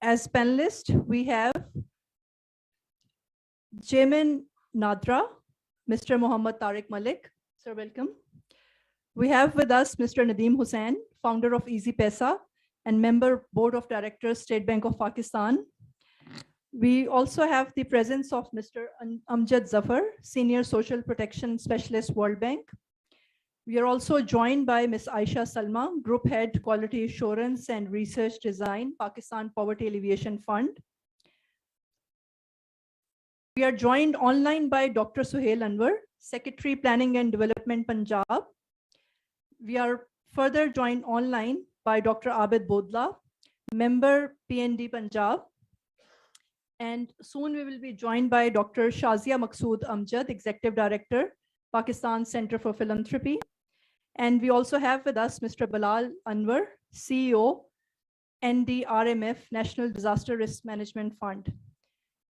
As panelists, we have Jamin Nadra, Mr. Muhammad Tariq Malik. Sir, welcome. We have with us Mr. Nadeem Hussain, founder of Easy Paisa and member board of directors, State Bank of Pakistan. We also have the presence of Mr. Amjad Zafar, senior social protection specialist, World Bank. We are also joined by Ms. Aisha Salma, Group Head, Quality Assurance and Research Design, Pakistan Poverty Alleviation Fund. We are joined online by Dr. Suhail Anwar, Secretary, Planning and Development, Punjab. We are further joined online by Dr. Abid Bodla, member PND Punjab. And soon we will be joined by Dr. Shazia Maqsood Amjad, Executive Director, Pakistan Center for Philanthropy. And we also have with us Mr. Bilal Anwar, CEO, NDRMF, National Disaster Risk Management Fund.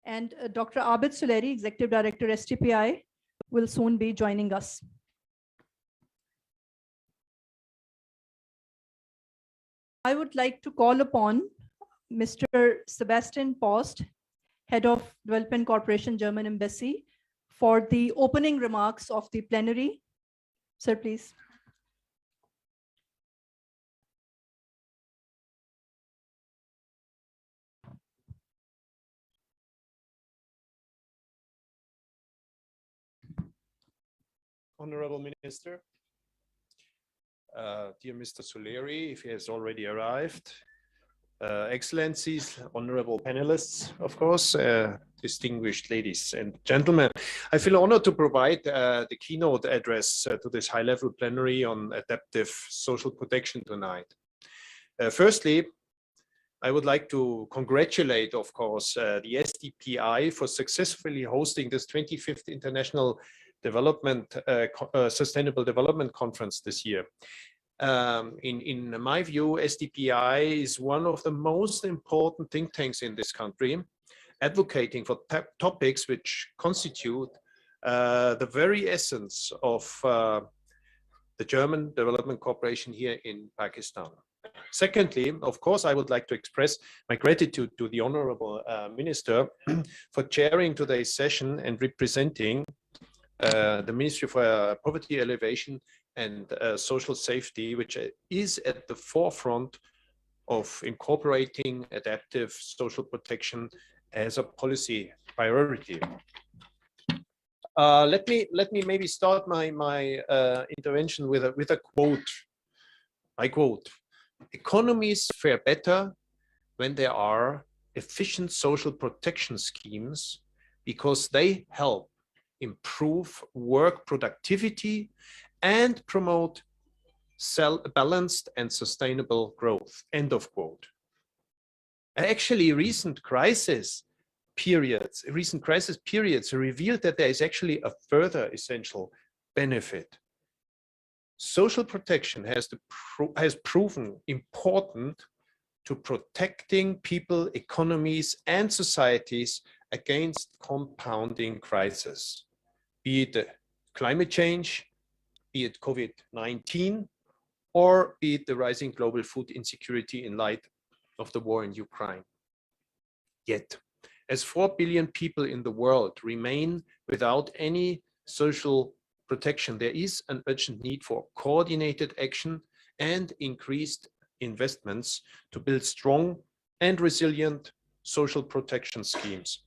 And Dr. Abid Suleri, Executive Director, STPI, will soon be joining us. I would like to call upon Mr. Sebastian Post, Head of Development Corporation, German Embassy, for the opening remarks of the plenary. Sir, please. Honorable Minister, dear Mr. Suleri, if he has already arrived, Excellencies, honorable panelists, of course, distinguished ladies and gentlemen, I feel honored to provide the keynote address to this high-level plenary on adaptive social protection tonight. Firstly, I would like to congratulate, of course, the SDPI for successfully hosting this 25th International Sustainable Development Conference this year. In my view, SDPI is one of the most important think tanks in this country, advocating for topics which constitute the very essence of the German Development Corporation here in Pakistan. Secondly, of course, I would like to express my gratitude to the Honorable Minister for chairing today's session and representing the Ministry for Poverty Alleviation and Social Safety, which is at the forefront of incorporating adaptive social protection as a policy priority. Let me maybe start my intervention with a quote. I quote: "Economies fare better when there are efficient social protection schemes because they help improve work productivity and promote balanced and sustainable growth." End of quote. Actually, recent crisis periods revealed that there is actually a further essential benefit. Social protection has proven important to protecting people, economies, and societies against compounding crises, be it climate change, be it COVID-19, or be it the rising global food insecurity in light of the war in Ukraine. Yet, as 4 billion people in the world remain without any social protection, there is an urgent need for coordinated action and increased investments to build strong and resilient social protection schemes.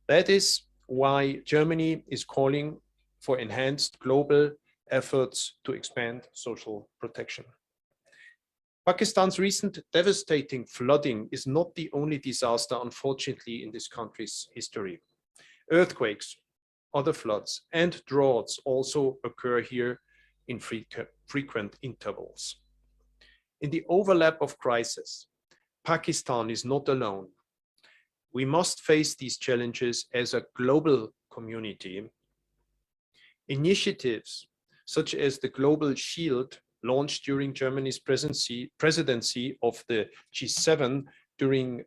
That is why Germany is calling for enhanced global efforts to expand social protection. Pakistan's recent devastating flooding is not the only disaster, unfortunately, in this country's history. Earthquakes, other floods, and droughts also occur here in frequent intervals. In the overlap of crises, Pakistan is not alone. We must face these challenges as a global community. Initiatives such as the Global Shield, launched during Germany's presidency of the G7 during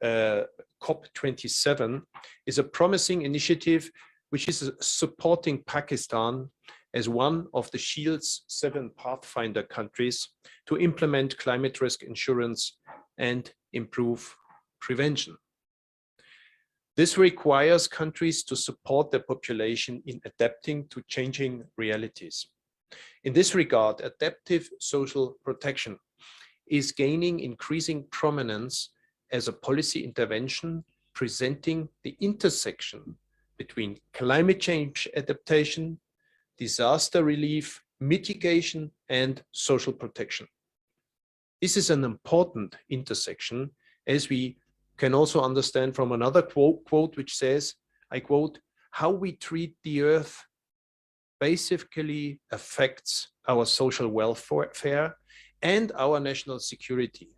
COP27, is a promising initiative which is supporting Pakistan as one of the Shield's 7 Pathfinder countries to implement climate risk insurance and improve prevention. This requires countries to support their population in adapting to changing realities. In this regard, adaptive social protection is gaining increasing prominence as a policy intervention presenting the intersection between climate change adaptation, disaster relief, mitigation, and social protection. This is an important intersection, as we can also understand from another quote which says, I quote, "How we treat the earth basically affects our social welfare and our national security,"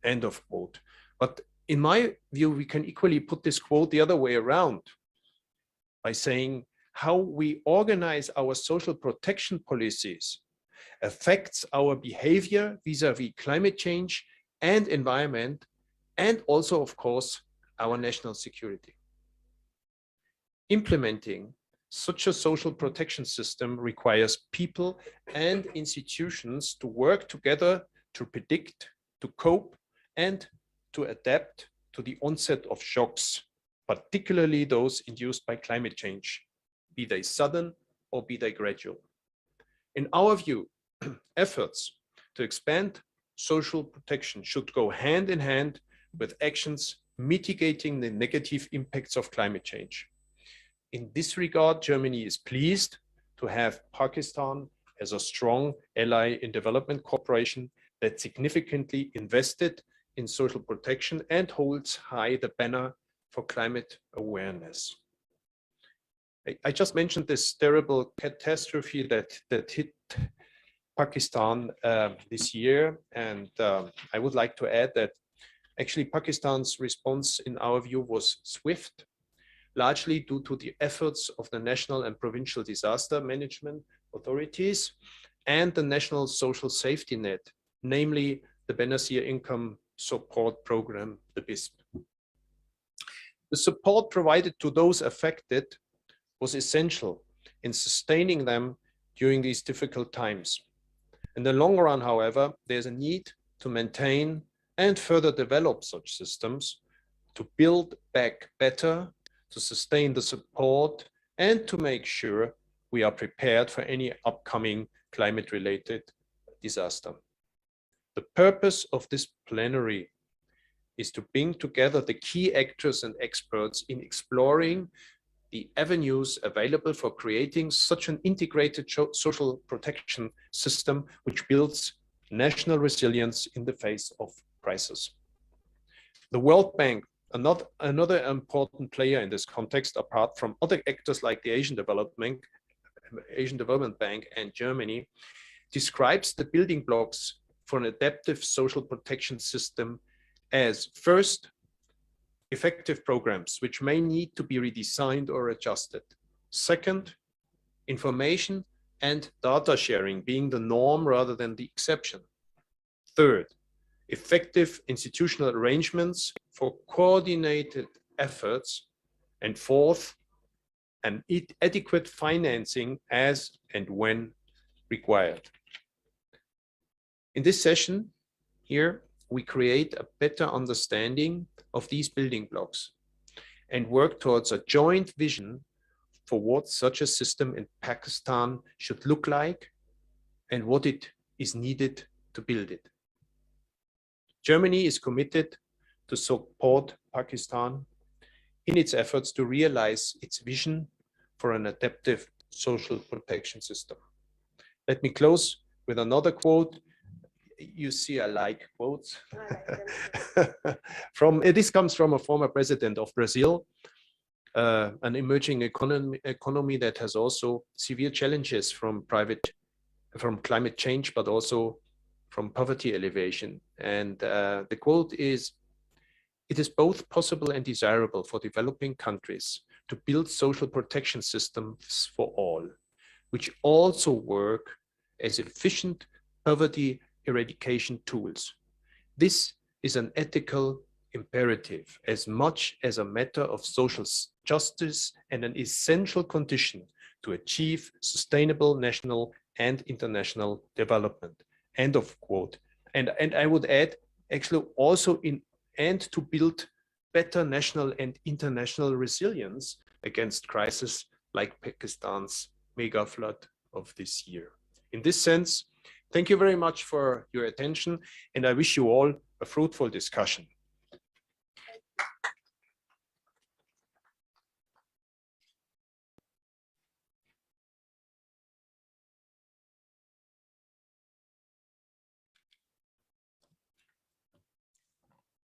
end of quote. But in my view, we can equally put this quote the other way around by saying how we organize our social protection policies affects our behavior vis-à-vis climate change and environment, and also, of course, our national security. Implementing such a social protection system requires people and institutions to work together to predict, to cope, and to adapt to the onset of shocks, particularly those induced by climate change, be they sudden or be they gradual. In our view, efforts to expand social protection should go hand in hand with actions mitigating the negative impacts of climate change. In this regard, Germany is pleased to have Pakistan as a strong ally in development cooperation that significantly invested in social protection and holds high the banner for climate awareness. I just mentioned this terrible catastrophe that hit Pakistan this year, and I would like to add that actually Pakistan's response, in our view, was swift, largely due to the efforts of the national and provincial disaster management authorities and the National Social Safety Net, namely the Benazir Income Support Program, the BISP. The support provided to those affected was essential in sustaining them during these difficult times. In the long run, however, there's a need to maintain and further develop such systems to build back better, to sustain the support, and to make sure we are prepared for any upcoming climate-related disaster. The purpose of this plenary is to bring together the key actors and experts in exploring the avenues available for creating such an integrated social protection system which builds national resilience in the face of crisis. The World Bank, another important player in this context, apart from other actors like the Asian Development Bank and Germany, describes the building blocks for an adaptive social protection system as first, effective programs which may need to be redesigned or adjusted. Second, information and data sharing being the norm rather than the exception. Third, effective institutional arrangements for coordinated efforts. And fourth, an adequate financing as and when required. In this session here, we create a better understanding of these building blocks and work towards a joint vision for what such a system in Pakistan should look like and what it is needed to build it. Germany is committed to support Pakistan in its efforts to realize its vision for an adaptive social protection system. Let me close with another quote. You see, I like quotes. This comes from a former president of Brazil, an emerging economy that has also severe challenges from climate change, but also from poverty elevation. And the quote is, "It is both possible and desirable for developing countries to build social protection systems for all, which also work as efficient poverty eradication tools. This is an ethical imperative as much as a matter of social justice and an essential condition to achieve sustainable national and international development." End of quote. And I would add, actually also to build better national and international resilience against crises like Pakistan's mega flood of this year. In this sense, thank you very much for your attention, and I wish you all a fruitful discussion.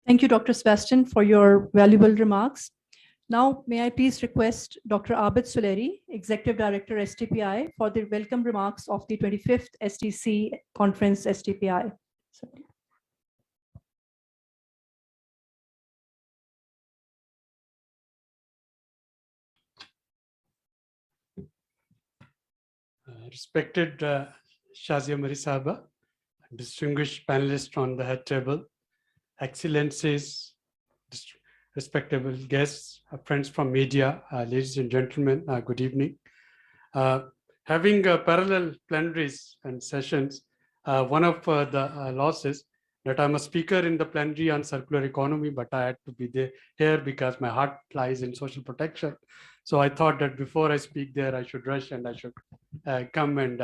Thank you, Dr. Sebastian, for your valuable remarks. Now, may I please request Dr. Abid Suleri, Executive Director, STPI, for the welcome remarks of the 25th STC Conference, STPI. Sorry. Respected Shazia Marisaba, distinguished panelists on the head table, Excellencies, respectable guests, friends from media, ladies and gentlemen, good evening. Having parallel plenaries and sessions, one of the losses that I'm a speaker in the plenary on circular economy, but I had to be here because my heart lies in social protection. So I thought that before I speak there, I should rush and I should come and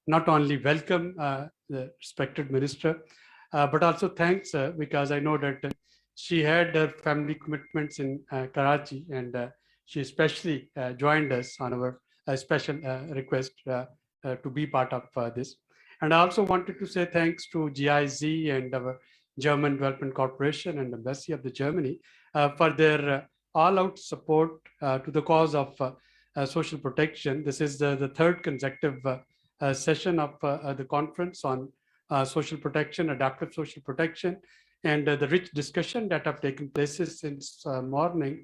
not only welcome the respected minister, but also thanks because I know that she had her family commitments in Karachi, and she especially joined us on our special request to be part of this. And I also wanted to say thanks to GIZ and our German Development Corporation and Embassy of the Germany for their all-out support to the cause of social protection. This is the third consecutive session of the conference on social protection, adaptive social protection, and the rich discussion that have taken place since morning.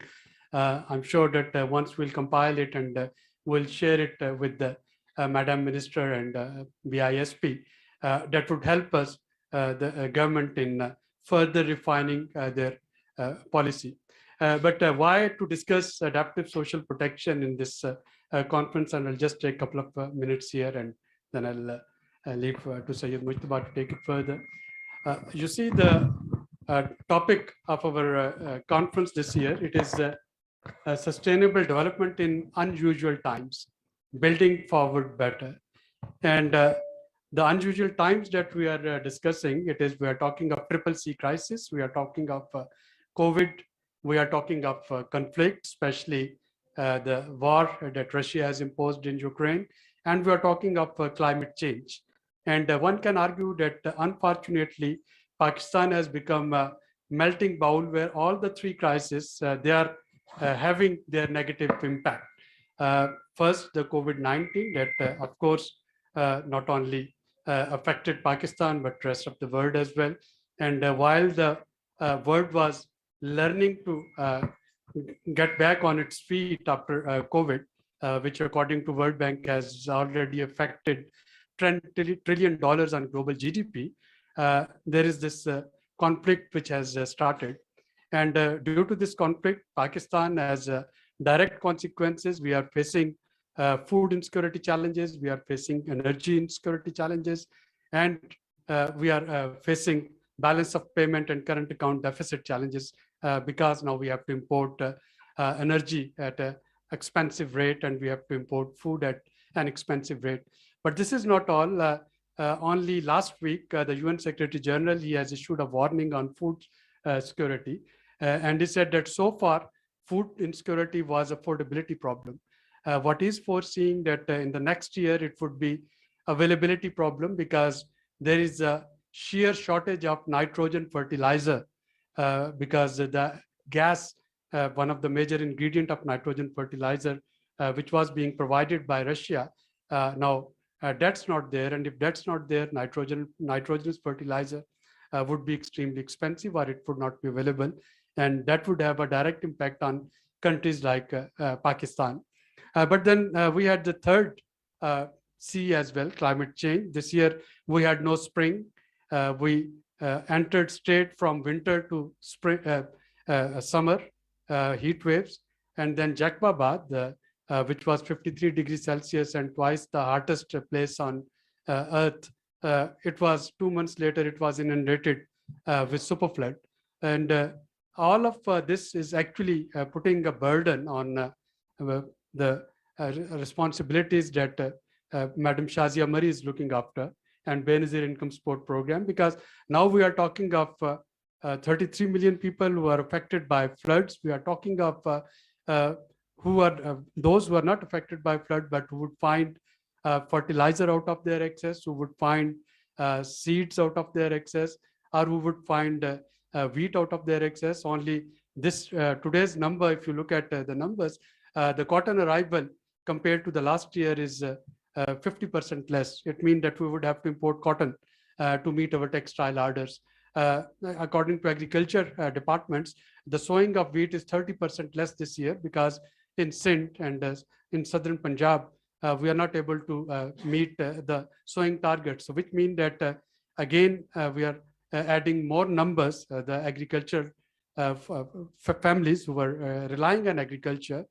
I'm sure that once we'll compile it and we'll share it with the Madam Minister and BISP, that would help us, the government, in further refining their policy. But why to discuss adaptive social protection in this conference? And I'll just take a couple of minutes here, and then I'll leave to Syed Mujtaba to take it further. You see, the topic of our conference this year, it is sustainable development in unusual times, building forward better. And the unusual times that we are discussing, we are talking of CCC crisis, we are talking of COVID, we are talking of conflict, especially the war that Russia has imposed in Ukraine, and we are talking of climate change. And one can argue that unfortunately, Pakistan has become a melting bowl where all the three crises, they are having their negative impact. First, the COVID-19 that, of course, not only affected Pakistan, but rest of the world as well. And while the world was learning to get back on its feet after COVID, which according to World Bank has already affected $10 trillion on global GDP, there is this conflict which has started. And due to this conflict, Pakistan has direct consequences. We are facing food insecurity challenges, we are facing energy insecurity challenges, and we are facing balance of payment and current account deficit challenges because now we have to import energy at an expensive rate, and we have to import food at an expensive rate. But this is not all. Only last week, the UN Secretary General, he has issued a warning on food security. And he said that so far, food insecurity was affordability problem. What is foreseeing that in the next year, it would be availability problem because there is a sheer shortage of nitrogen fertilizer because the gas, one of the major ingredient of nitrogen fertilizer, which was being provided by Russia, now that's not there. And if that's not there, nitrogen fertilizer would be extremely expensive, or it would not be available. And that would have a direct impact on countries like Pakistan. But then we had the third C as well, climate change. This year, we had no spring. We entered straight from winter to spring, summer heat waves. And then Jacobabad, which was 53 degrees Celsius and twice the hottest place on Earth, it was 2 months later, it was inundated with superflood. And all of this is actually putting a burden on the responsibilities that Madam Shazia Mari is looking after, and Benazir Income Support Program, because now we are talking of 33 million people who are affected by floods. We are talking of who are those who are not affected by flood, but who would find fertilizer out of their excess, who would find seeds out of their excess, or who would find wheat out of their excess. Only this today's number, if you look at the numbers, the cotton arrival compared to the last year is 50% less. It means that we would have to import cotton to meet our textile orders. According to agriculture departments, the sowing of wheat is 30% less this year, because in Sindh and in southern Punjab, we are not able to meet the sowing targets. So which means that again, we are adding more numbers, the agriculture families who are relying on agriculture.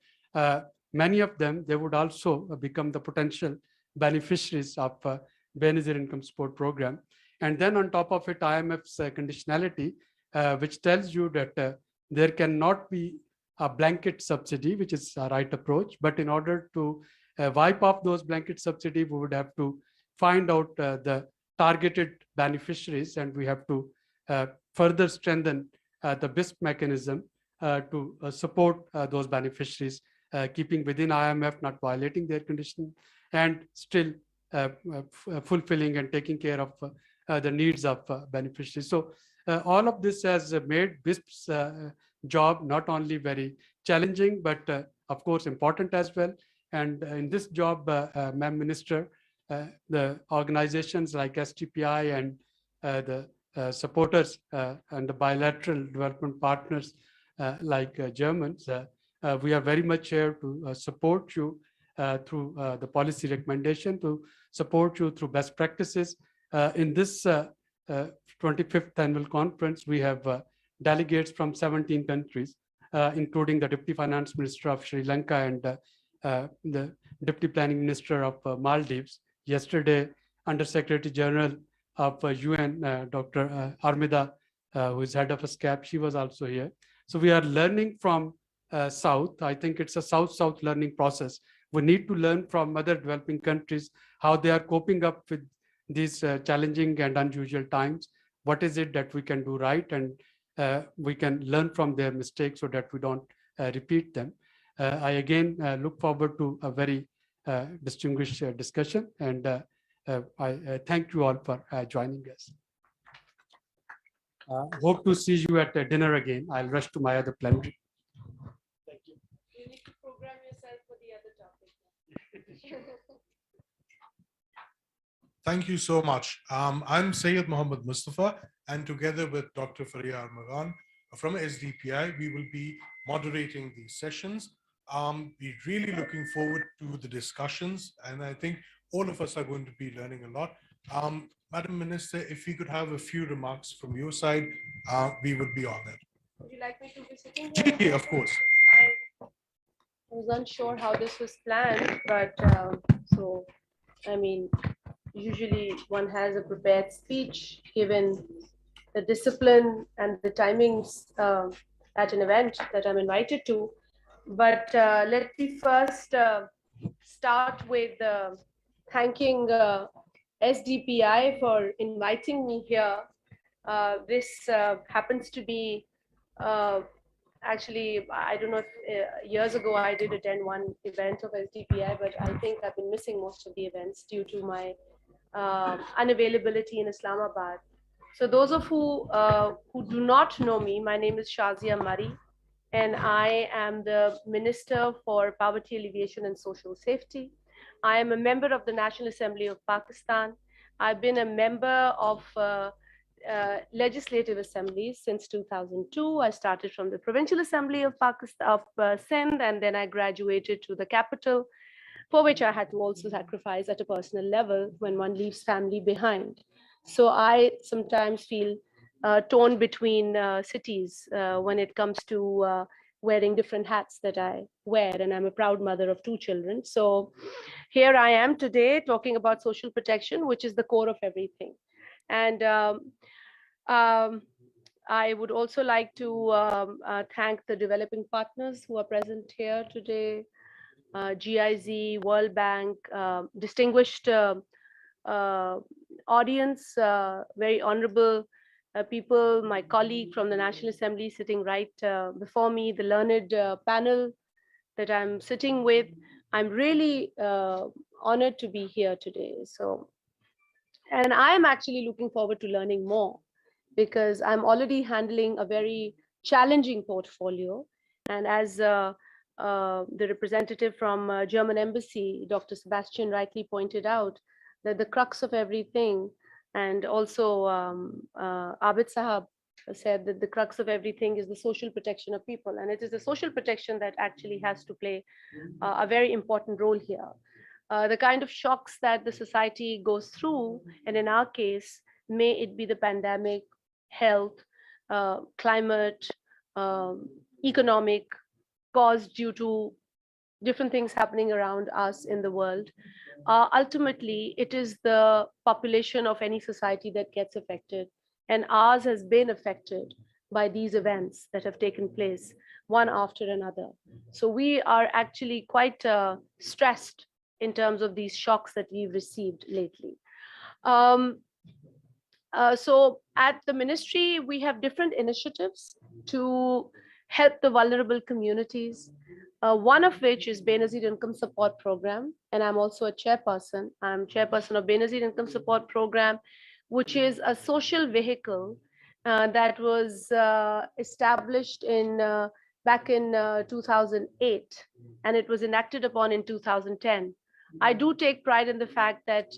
Many of them, they would also become the potential beneficiaries of Benazir Income Support Program. And then on top of it, IMF's conditionality, which tells you that there cannot be a blanket subsidy, which is a right approach. But in order to wipe off those blanket subsidy, we would have to find out the targeted beneficiaries, and we have to further strengthen the BISP mechanism to support those beneficiaries, keeping within IMF, not violating their condition, and still fulfilling and taking care of the needs of beneficiaries. So all of this has made BISP's job not only very challenging, but of course important as well. And in this job, Ma'am Minister, the organizations like STPI and the supporters and the bilateral development partners like Germans, we are very much here to support you through the policy recommendation, to support you through best practices. In this 25th annual conference, we have delegates from 17 countries, including the Deputy Finance Minister of Sri Lanka and the Deputy Planning Minister of Maldives. Yesterday, Under Secretary General of UN, Dr. Armida, who is head of SCAP, she was also here. So we are learning from South. I think it's a South-South learning process. We need to learn from other developing countries how they are coping up with these challenging and unusual times. What is it that we can do right, and we can learn from their mistakes so that we don't repeat them. I again look forward to a very distinguished discussion, and I thank you all for joining us. Hope to see you at dinner again. I'll rush to my other plenary. Thank you. You need to program yourself for the other topic. Thank you so much. I'm Syed Mohammed Mustafa, and together with Dr. Faria Armagan from SDPI, we will be moderating these sessions. We're really looking forward to the discussions, and I think all of us are going to be learning a lot. Madam Minister, if we could have a few remarks from your side, we would be honored. Would you like me to be sitting here? Yeah, of course. I was unsure how this was planned, but so, I mean, usually one has a prepared speech given the discipline and the timings at an event that I'm invited to. But let me first start with thanking SDPI for inviting me here. This happens to be actually, I don't know if years ago I did attend one event of SDPI, but I think I've been missing most of the events due to my unavailability in Islamabad. So those of who do not know me, my name is Shazia Mari, and I am the Minister for Poverty Alleviation and Social Safety. I am a member of the National Assembly of Pakistan. I've been a member of legislative assemblies since 2002. I started from the Provincial Assembly of Pakistan, of Sindh, and then I graduated to the capital, for which I had to also sacrifice at a personal level when one leaves family behind. So I sometimes feel torn between cities when it comes to wearing different hats that I wear, and I'm a proud mother of 2 children. So here I am today talking about social protection, which is the core of everything. And I would also like to thank the developing partners who are present here today, GIZ, World Bank, distinguished audience, very honorable people, my colleague from the National Assembly sitting right before me, the learned panel that I'm sitting with. I'm really honored to be here today. So, and I'm actually looking forward to learning more, because I'm already handling a very challenging portfolio. And as the representative from German embassy, Dr. Sebastian rightly pointed out, that the crux of everything, and also Abid Sahab said that the crux of everything is the social protection of people. And it is the social protection that actually has to play a very important role here. The kind of shocks that the society goes through, and in our case, may it be the pandemic, health, climate, economic, caused due to different things happening around us in the world. Ultimately, it is the population of any society that gets affected, and ours has been affected by these events that have taken place one after another. So we are actually quite stressed in terms of these shocks that we've received lately. So at the ministry, we have different initiatives to help the vulnerable communities. One of which is Benazir Income Support Program, and I'm also a chairperson. I'm chairperson of Benazir Income Support Program, which is a social vehicle that was established in back in 2008, and it was enacted upon in 2010. I do take pride in the fact that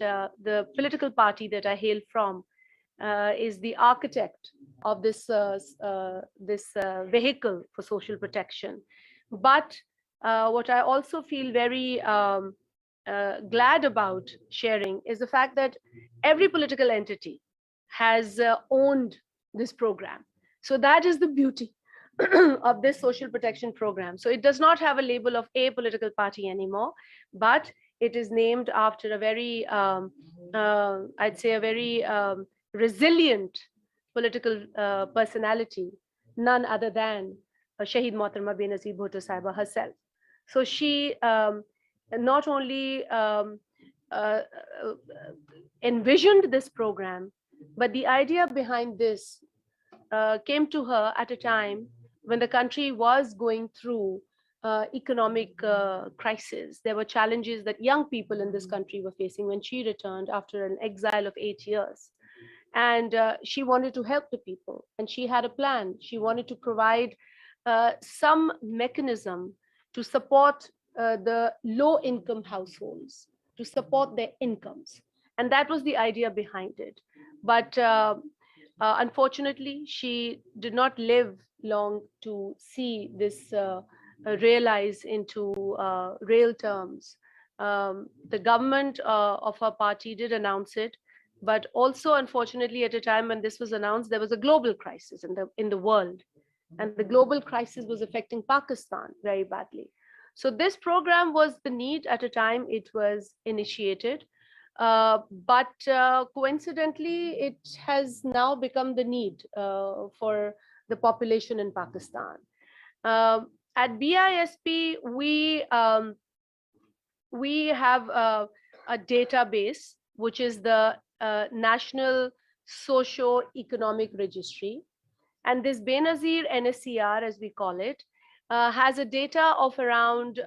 the political party that I hail from is the architect of this vehicle for social protection. But what I also feel very glad about sharing is the fact that every political entity has owned this program. So that is the beauty of this social protection program. So it does not have a label of a political party anymore, but it is named after a very, I'd say a very resilient political personality, none other than Shahid Mohtarama Benazir Bhutto Sahiba herself. So she not only envisioned this program, but the idea behind this came to her at a time when the country was going through economic crisis. There were challenges that young people in this country were facing when she returned after an exile of 8 years. And she wanted to help the people, and she had a plan. She wanted to provide some mechanism to support the low-income households, to support their incomes. And that was the idea behind it. But unfortunately, she did not live long to see this realize into real terms. The government of her party did announce it, but also, unfortunately, at a time when this was announced, there was a global crisis in the world. And the global crisis was affecting Pakistan very badly. So this program was the need at a time it was initiated. But coincidentally, it has now become the need for the population in Pakistan. At BISP, we have a database, which is the National Socio-Economic Registry. And this Benazir NSCR, as we call it, has a data of around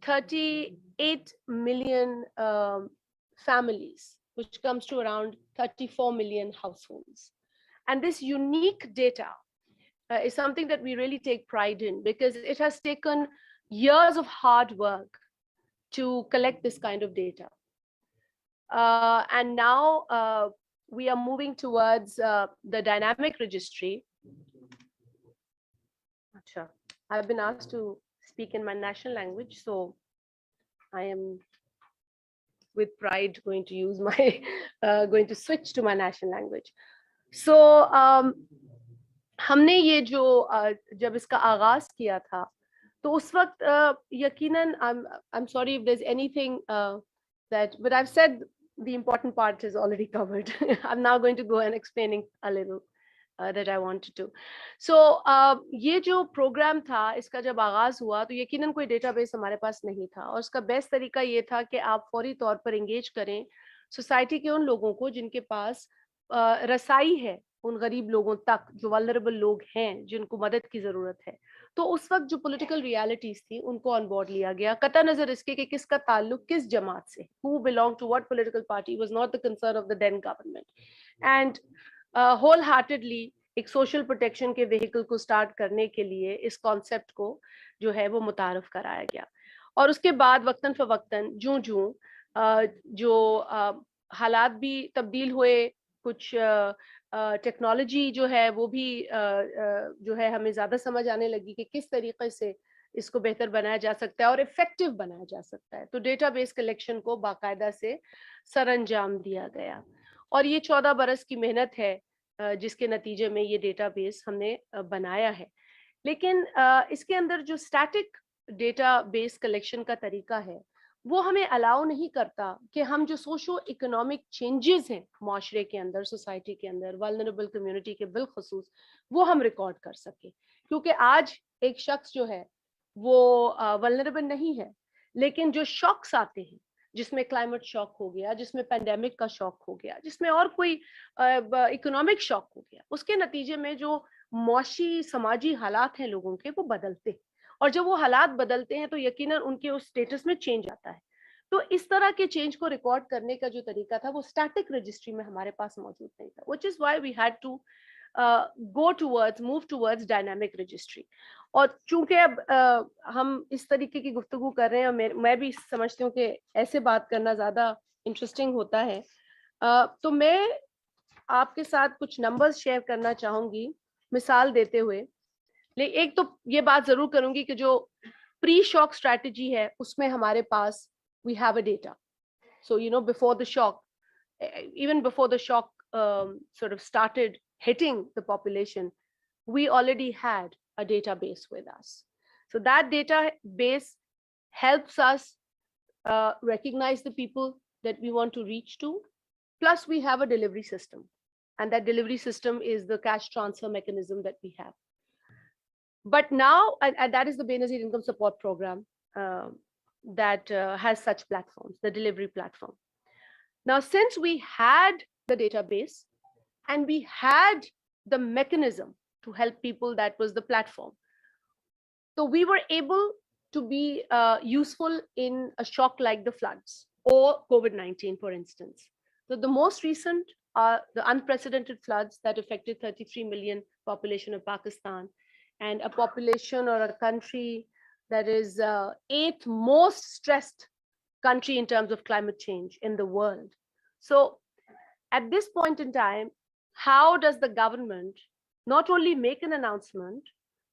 38 million families, which comes to around 34 million households. And this unique data is something that we really take pride in, because it has taken years of hard work to collect this kind of data. And now we are moving towards the dynamic registry. Sure. I've been asked to speak in my national language, so I am with pride going to use my, going to switch to my national language. So हमने ये जो जब इसका आगाज किया था, तो उस वक्त यकीनन I'm sorry if there's anything that, but I've said the important part is already covered. I'm now going to go and explaining a little. that I wanted to. So ये जो program था, इसका जब आगाज हुआ तो यकीनन कोई database हमारे पास नहीं था, और उसका best तरीका ये था कि आप फौरी तौर पर engage करें society के उन लोगों को जिनके पास रसाई है उन गरीब लोगों तक, जो vulnerable लोग हैं जिनको मदद की जरूरत है। तो उस वक्त जो political realities थी उनको on board लिया गया, कता नजर इसके कि किसका ताल्लुक किस जमात से, who belonged to what political party was not the concern of the then government. And wholeheartedly एक सोशल प्रोटेक्शन के व्हीकल को स्टार्ट करने के लिए इस कॉन्सेप्ट को जो है वो मुतारफ कराया गया। और उसके बाद वक्तन फवक्तन जो हालात भी तब्दील हुए, कुछ टेक्नोलॉजी जो है वो भी जो है हमें ज़्यादा समझ आने लगी कि किस तरीके से इसको बेहतर बनाया जा सकता है और इफेक्टिव बनाया जा सकता है। तो डेटाबेस कलेक्शन को बाकायदा से सरअंजाम दिया गया, और ये 14 बरस की मेहनत है जिसके नतीजे में ये डेटाबेस हमने बनाया है। लेकिन इसके अंदर जो स्टैटिक डेटाबेस कलेक्शन का तरीका है वो हमें अलाउ नहीं करता कि हम जो सोशो इकोनॉमिक चेंजेस हैं माशरे के अंदर, सोसाइटी के अंदर, वल्नरेबल कम्युनिटी के बिलखसूस, वो हम रिकॉर्ड कर सके। क्योंकि आज एक शख्स जो है वो वल्नरेबल नहीं है, लेकिन जो शॉक्स आते हैं, जिसमें क्लाइमेट शॉक हो गया, जिसमें पेंडेमिक का शॉक हो गया, जिसमें और कोई इकोनॉमिक शॉक हो गया, उसके नतीजे में जो मौशी समाजी हालात हैं लोगों के वो बदलते हैं, और जब वो हालात बदलते हैं तो यकीनन उनके उस स्टेटस में चेंज आता है। तो इस तरह के चेंज को रिकॉर्ड करने का जो तरीका था वो स्टैटिक रजिस्ट्री में हमारे पास मौजूद नहीं था, which is why we had to move towards dynamic registry. और चूंकि अब हम इस तरीके की गुफ्तगू कर रहे हैं, और मैं भी समझती हूँ कि ऐसे बात करना ज़्यादा इंटरेस्टिंग होता है, तो मैं आपके साथ कुछ नंबर्स शेयर करना चाहूँगी मिसाल देते हुए। लेकिन एक तो ये बात ज़रूर करूँगी कि जो प्री शॉक स्ट्रैटेजी है उसमें हमारे पास we have a data. So you know before the shock, even before the shock sort of started hitting the population, we already had a database with us. So that database helps us recognize the people that we want to reach to. Plus we have a delivery system, and that delivery system is the cash transfer mechanism that we have. But now, and that is the Benazir Income Support Program that has such platforms, the delivery platform. Now, since we had the database and we had the mechanism to help people, that was the platform. So we were able to be useful in a shock like the floods or COVID-19, for instance. So the most recent are the unprecedented floods that affected 33 million population of Pakistan, and a population or a country that is 8th most stressed country in terms of climate change in the world. So at this point in time, how does the government not only make an announcement,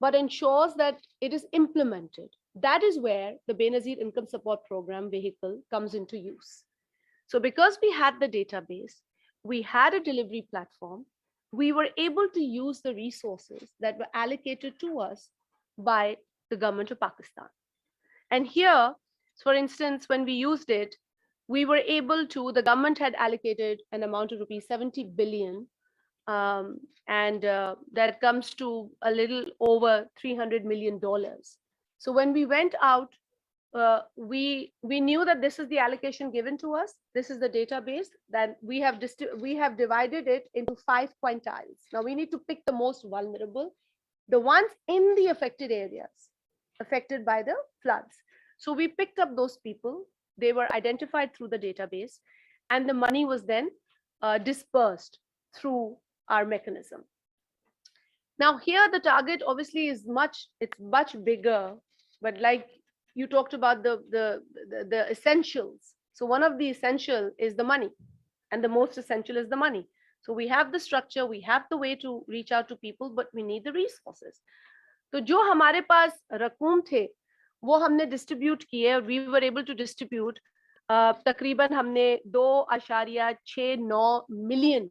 but ensures that it is implemented? That is where the Benazir Income Support Program vehicle comes into use. So because we had the database, we had a delivery platform, we were able to use the resources that were allocated to us by the government of Pakistan. And here, for instance, when we used it, we were able to, the government had allocated an amount of rupees 70 billion, and that comes to a little over $300 million. So when we went out, we knew that this is the allocation given to us. This is the database that we have divided it into 5 quintiles. Now we need to pick the most vulnerable, the ones in the affected areas, affected by the floods. So we picked up those people. They were identified through the database, and the money was then dispersed through our mechanism. Now here the target obviously is much bigger, but like you talked about the essentials. So one of the essential is the money, and the most essential is the money. So we have the structure, we have the way to reach out to people, but we need the resources. तो जो हमारे पास रकूम थे वो हमने distribute किए, और we were able to distribute तकरीबन हमने 2.69 मिलियन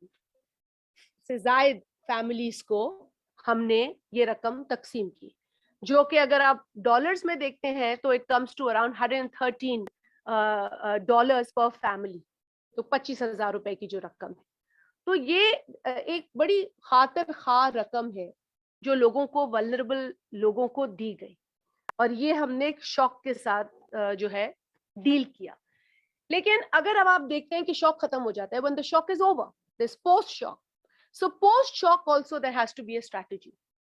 से ज्यादा फैमिलीज को हमने ये रकम तकसीम की, जो कि अगर आप डॉलर्स में देखते हैं तो इट कम्स टू अराउंड $113 पर फैमिली, तो 25,000 रुपए की जो रकम है। तो ये एक बड़ी खातिर खा रकम है जो लोगों को, वल्नरेबल लोगों को दी गई, और ये हमने एक शॉक के साथ जो है डील किया। लेकिन अगर अब आप देखते हैं कि शॉक खत्म हो जाता है, when the shock is over, this post shock. So post shock also there has to be a strategy.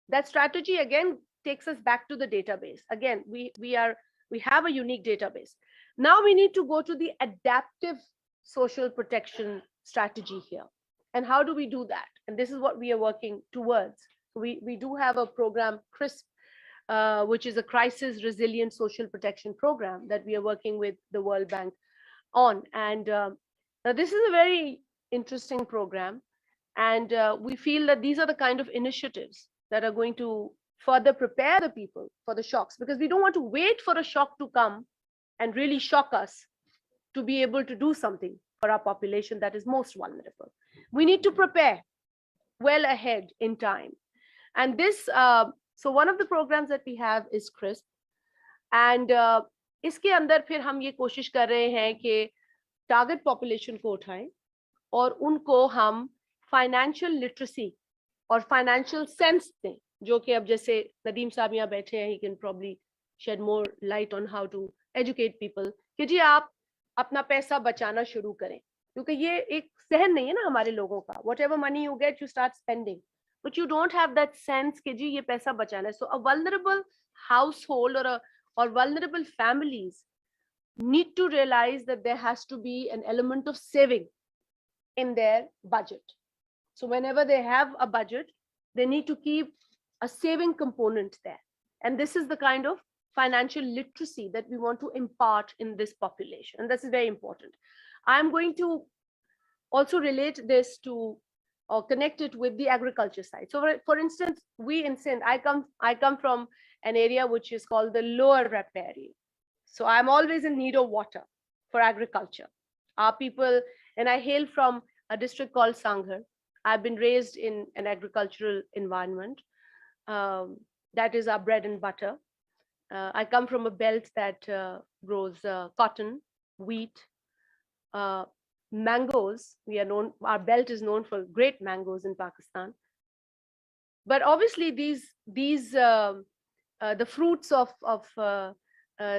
That strategy again takes us back to the database. Again, we have a unique database. Now we need to go to the adaptive social protection strategy here. And how do we do that? And this is what we are working towards. We do have a program, CRISP, which is a crisis resilient social protection program that we are working with the World Bank on. And now this is a very interesting program. And we feel that these are the kind of initiatives that are going to further prepare the people for the shocks, because we don't want to wait for a shock to come and really shock us to be able to do something for our population that is most vulnerable. We need to prepare well ahead in time. And this, so one of the programs that we have is CRISP. And इसके अंदर फिर हम ये कोशिश कर रहे हैं कि टारगेट पॉपुलेशन को उठाएं और उनको हम फाइनेंशियल लिटरेसी और फाइनेंशियल सेंस दें, जो कि अब जैसे नदीम साहब यहाँ बैठे हैं, he can probably shed more light on how to educate people कि जी आप अपना पैसा बचाना शुरू करें, क्योंकि ये एक सहन नहीं है ना हमारे लोगों का. Whatever money you get, you start spending, but you don't have that sense कि जी ये पैसा बचाना है. So a vulnerable household or vulnerable families need to realize that there has to be an element of saving in their budget. So whenever they have a budget, they need to keep a saving component there. And this is the kind of financial literacy that we want to impart in this population. And this is very important. I'm going to also relate this to or connect it with the agriculture side. So for instance, we in Sindh, I come from an area which is called the lower riparian. So I'm always in need of water for agriculture. Our people, and I hail from a district called Sanghar. I've been raised in an agricultural environment. That is our bread and butter. I come from a belt that grows cotton, wheat, mangoes. We are known, our belt is known for great mangoes in Pakistan. But obviously the fruits of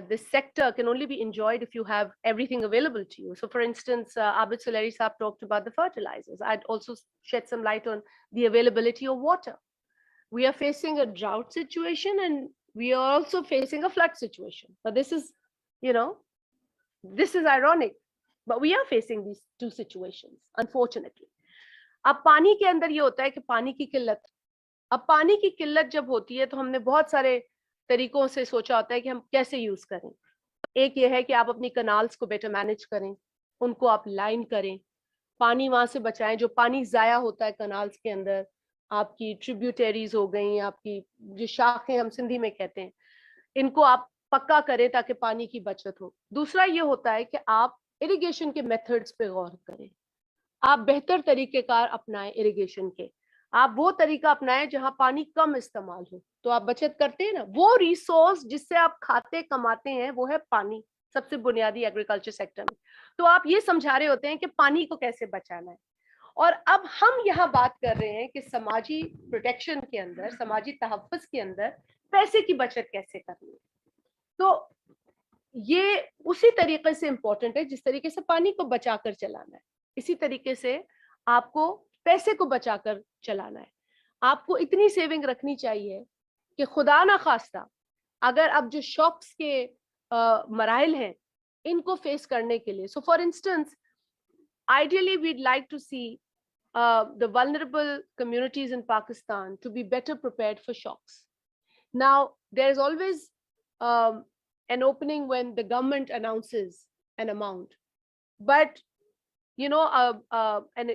this sector can only be enjoyed if you have everything available to you. So for instance, Abid Suleri Saab talked about the fertilizers. I'd also shed some light on the availability of water. We are facing a drought situation and we are also facing a flood situation. But this is, this is ironic, but we are facing these two situations, unfortunately. अब पानी के अंदर ये होता है कि पानी की किल्लत. अब पानी की किल्लत जब होती है तो हमने बहुत सारे तरीकों से सोचा होता है कि हम कैसे यूज करें. एक ये है कि आप अपनी कनाल्स को बेटर मैनेज करें, उनको आप लाइन करें, पानी वहां से बचाएं. जो पानी जाया होता है कनाल्स के अंदर, आपकी ट्रिब्यूटरीज हो गई, आपकी जो शाखें हम सिंधी में कहते हैं, इनको आप पक्का करें ताकि पानी की बचत हो. दूसरा ये होता है कि आप इरिगेशन के मेथड्स पे गौर करें. आप बेहतर तरीकेकार अपनाएं इरिगेशन के. आप वो तरीका अपनाएं जहां पानी कम इस्तेमाल हो, तो आप बचत करते हैं ना. वो रिसोर्स जिससे आप खाते कमाते हैं वो है पानी, सबसे बुनियादी एग्रीकल्चर सेक्टर में. तो आप ये समझा रहे होते हैं कि पानी को कैसे बचाना है. और अब हम यहाँ बात कर रहे हैं कि समाजी प्रोटेक्शन के अंदर, समाजी तहफ़्फ़ुज़ के अंदर पैसे की बचत कैसे करनी है. तो ये उसी तरीके से इम्पोर्टेंट है जिस तरीके से पानी को बचाकर चलाना है, इसी तरीके से आपको पैसे को बचाकर चलाना है. आपको इतनी सेविंग रखनी चाहिए कि खुदा ना खास्ता अगर अब जो शॉक्स के मराइल हैं इनको फेस करने के लिए. So for instance, ideally we'd like to see the vulnerable communities in Pakistan to be better prepared for shocks. Now, there's always an opening when the government announces an amount, but an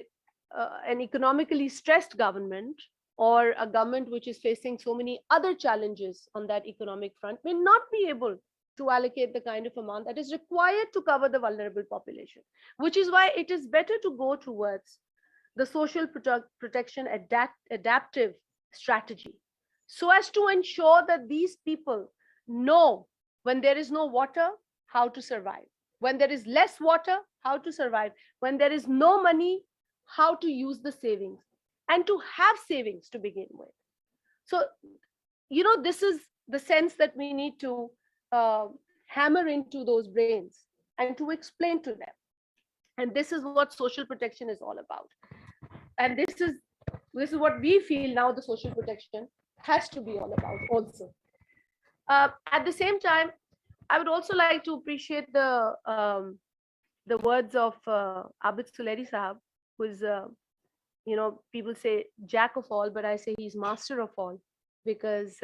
economically stressed government or a government which is facing so many other challenges on that economic front may not be able to allocate the kind of amount that is required to cover the vulnerable population, which is why it is better to go towards the social protection adaptive strategy, so as to ensure that these people know when there is no water, how to survive, when there is less water, how to survive, when there is no money, how to use the savings and to have savings to begin with. So, you know, this is the sense that we need to hammer into those brains and to explain to them. And this is what social protection is all about. And this is what we feel now the social protection has to be all about also. At the same time, I would also like to appreciate the words of Abid Suleri Sahab, who is, you know, people say jack of all, but I say he's master of all, because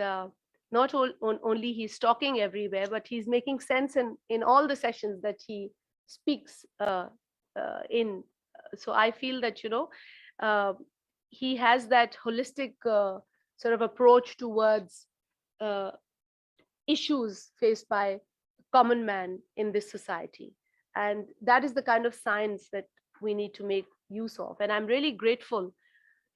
not only he's talking everywhere, but he's making sense in all the sessions that he speaks in. So I feel that, you know, he has that holistic sort of approach towards issues faced by common man in this society. And that is the kind of science that we need to make use of. And I'm really grateful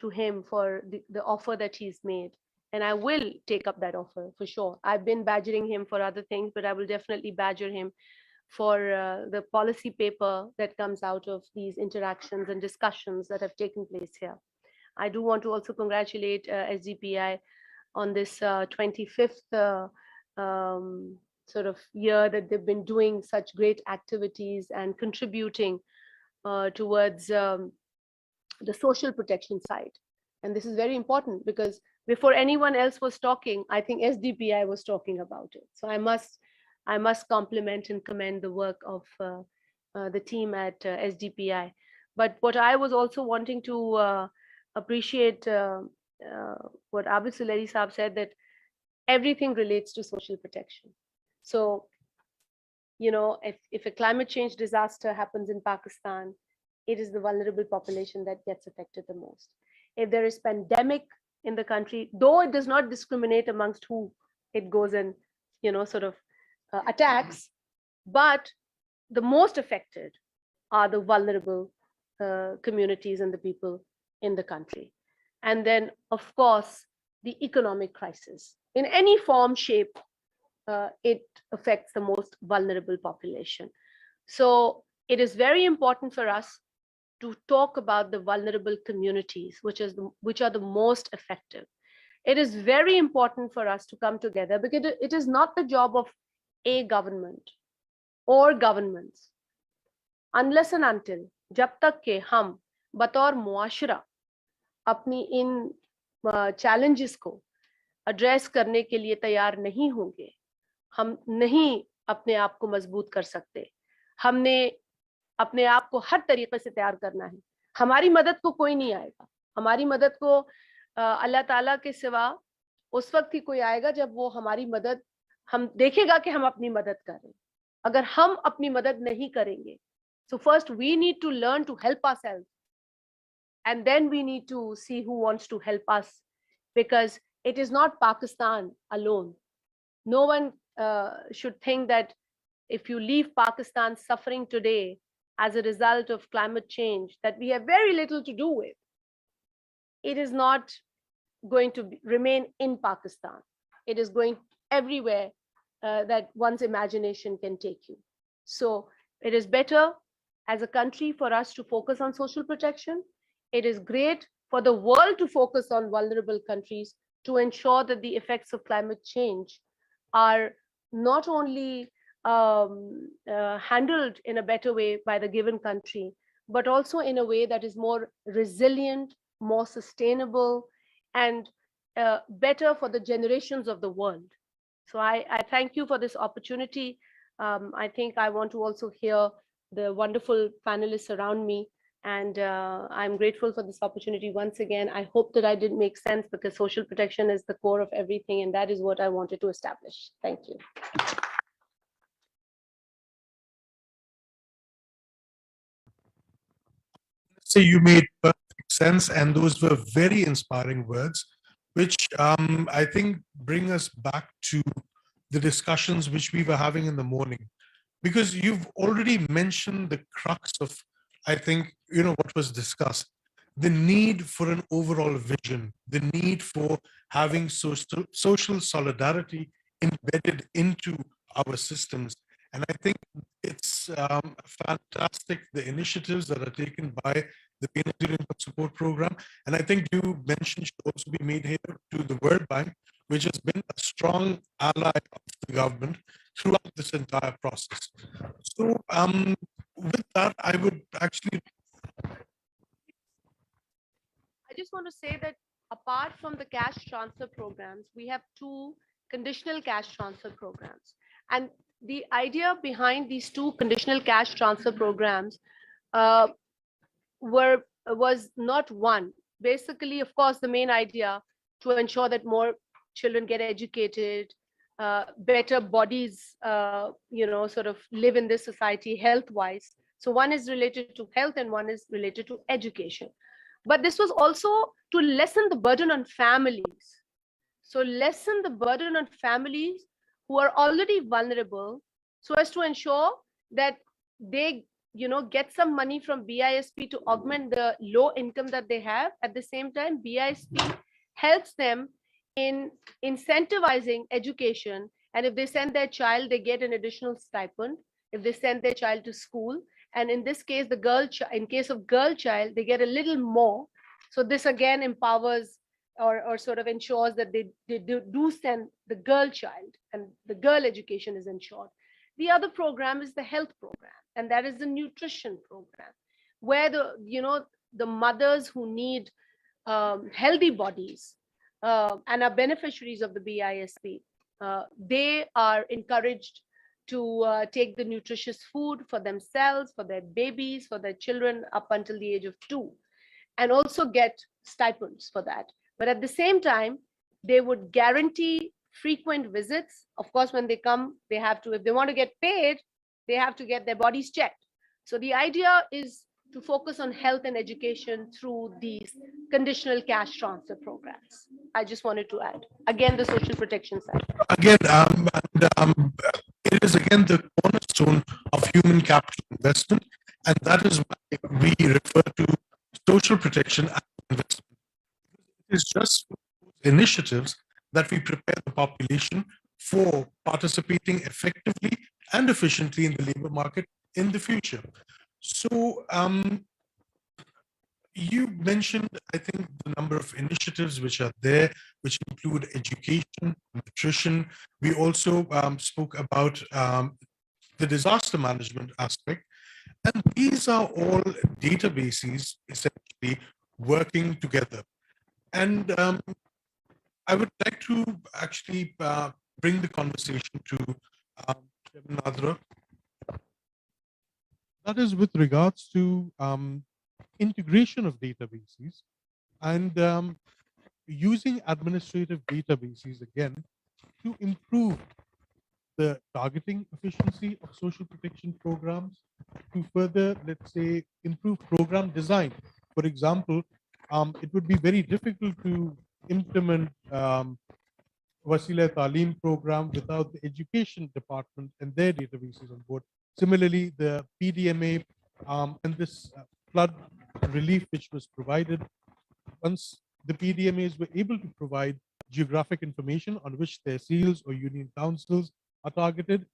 to him for the offer that he's made. And I will take up that offer for sure. I've been badgering him for other things, but I will definitely badger him for the policy paper that comes out of these interactions and discussions that have taken place here. I do want to also congratulate SDPI on this 25th sort of year that they've been doing such great activities and contributing towards the social protection side. And this is very important because before anyone else was talking, I think SDPI was talking about it. So I must compliment and commend the work of the team at SDPI. But what I was also wanting to appreciate what Abid Suleri Sahab said, that everything relates to social protection. So, you know, if a climate change disaster happens in Pakistan, it is the vulnerable population that gets affected the most. If there is pandemic in the country, though it does not discriminate amongst who it goes and, you know, sort of attacks, but the most affected are the vulnerable communities and the people in the country. And then, of course, the economic crisis. In any form, shape, it affects the most vulnerable population. So it is very important for us to talk about the vulnerable communities, which are the most effective. It is very important for us to come together because it is not the job of a government or governments, unless and until jab tak ke hum bataur muashara अपनी इन challenges को address करने के लिए तैयार नहीं होंगे, हम नहीं अपने आप को मजबूत कर सकते। हमने अपने आप को हर तरीके से तैयार करना है। हमारी मदद को कोई नहीं आएगा। हमारी मदद को अल्लाह ताला के सिवा उस वक्त ही कोई आएगा जब वो हमारी मदद, हम देखेगा कि हम अपनी मदद कर रहे हैं। अगर हम अपनी मदद नहीं करेंगे, so first we need to learn to help ourselves, and then we need to see who wants to help us, because it is not Pakistan alone. No one should think that if you leave Pakistan suffering today as a result of climate change that we have very little to do with, it is not going to remain in Pakistan. It is going everywhere that one's imagination can take you. So it is better as a country for us to focus on social protection. It is great for the world to focus on vulnerable countries to ensure that the effects of climate change are not only handled in a better way by the given country, but also in a way that is more resilient, more sustainable, and better for the generations of the world. So I thank you for this opportunity. I think I want to also hear the wonderful panelists around me, and I'm grateful for this opportunity once again. I hope that I did make sense, because social protection is the core of everything, and that is what I wanted to establish. Thank you. So you made perfect sense, and those were very inspiring words, which I think bring us back to the discussions which we were having in the morning, because you've already mentioned the crux of, I think, you know, what was discussed, the need for an overall vision, the need for having social solidarity embedded into our systems. And I think It's fantastic, the initiatives that are taken by the Pain Injury Input Support Program. And I think you mentioned should also be made here to the World Bank, which has been a strong ally of the government throughout this entire process. So with that, I would actually I just want to say that apart from the cash transfer programs, we have two conditional cash transfer programs. And the idea behind these two conditional cash transfer programs uh, was not one. Basically, of course, the main idea to ensure that more children get educated, better bodies, sort of live in this society health-wise. So one is related to health and one is related to education. But this was also to lessen the burden on families. So lessen the burden on families who are already vulnerable, so as to ensure that they get some money from BISP to augment the low income that they have. At the same time, BISP helps them in incentivizing education. And if they send their child, they get an additional stipend. If they send their child to school, and in this case, in case of girl child, they get a little more. So this again empowers or sort of ensures that they do send the girl child, and the girl education is ensured. The other program is the health program, and that is the nutrition program, where the mothers who need healthy bodies and are beneficiaries of the BISP, they are encouraged to take the nutritious food for themselves, for their babies, for their children up until the age of 2, and also get stipends for that. But at the same time, they would guarantee frequent visits. Of course, when they come, they have to, if they want to get paid, they have to get their bodies checked. So the idea is to focus on health and education through these conditional cash transfer programs. I just wanted to add, again, the social protection side. again, it is again the cornerstone of human capital investment, and that is why we refer to social protection as investment. It is just initiatives that we prepare the population for participating effectively and efficiently in the labor market in the future. So you mentioned, I think, the number of initiatives which are there, which include education, nutrition. We also spoke about the disaster management aspect. And these are all databases essentially working together. And I would like to actually bring the conversation to Nadra. That is with regards to integration of databases and using administrative databases again to improve the targeting efficiency of social protection programs, to further, let's say, improve program design. For example, it would be very difficult to implement Wasila Talim program without the education department and their databases on board. Similarly, the PDMA and this flood relief which was provided, once the PDMAs were able to provide geographic information on which their seals or union councils are targeted.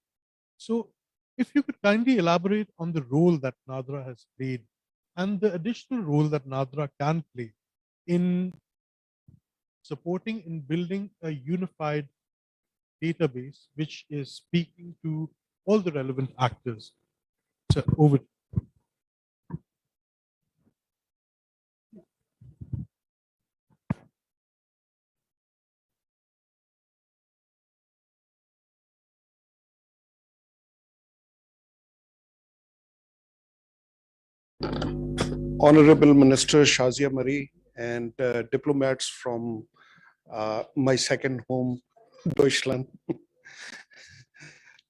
So if you could kindly elaborate on the role that NADRA has played and the additional role that NADRA can play in supporting in building a unified database which is speaking to all the relevant actors. So over. Honorable Minister Shazia Marie and diplomats from my second home, Deutschland.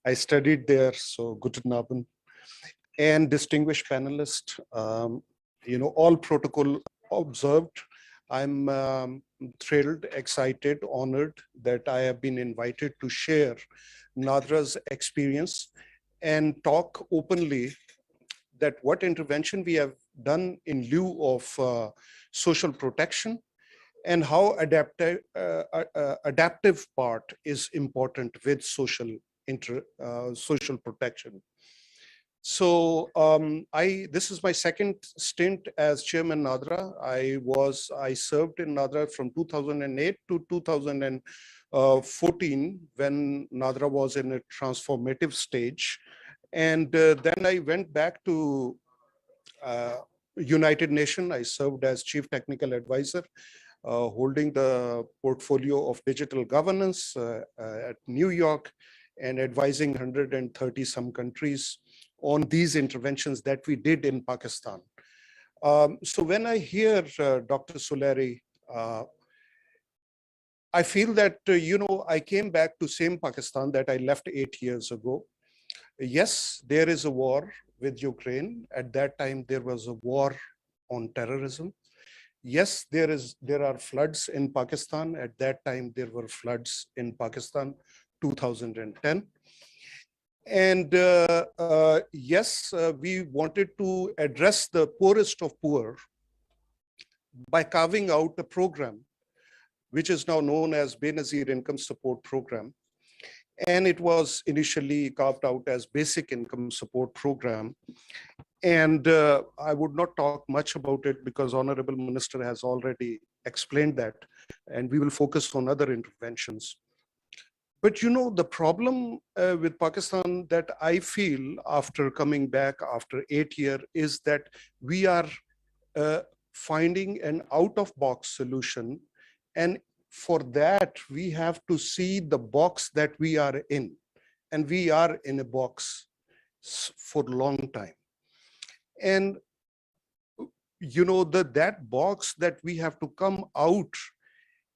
I studied there, so guten Abend. And distinguished panelists, all protocol observed. I'm thrilled, excited, honored that I have been invited to share NADRA's experience and talk openly that what intervention we have done in lieu of social protection and how adaptive part is important with social protection. So this is my second stint as chairman NADRA. I served in NADRA from 2008 to 2014 when NADRA was in a transformative stage. And then I went back to United Nations. I served as chief technical advisor, holding the portfolio of digital governance at New York and advising 130 some countries on these interventions that we did in Pakistan. So when I hear Dr. Suleri, I feel that, I came back to same Pakistan that I left 8 years ago. Yes, there is a war with Ukraine. At that time, there was a war on terrorism. Yes, there are floods in Pakistan. At that time, there were floods in Pakistan, 2010. And yes, we wanted to address the poorest of poor by carving out a program, which is now known as Benazir Income Support Program. And it was initially carved out as Basic Income Support Program. And I would not talk much about it because Honorable Minister has already explained that, and we will focus on other interventions. But the problem with Pakistan that I feel after coming back after 8 years is that we are finding an out-of-box solution. And for that, we have to see the box that we are in. And we are in a box for a long time. And that box that we have to come out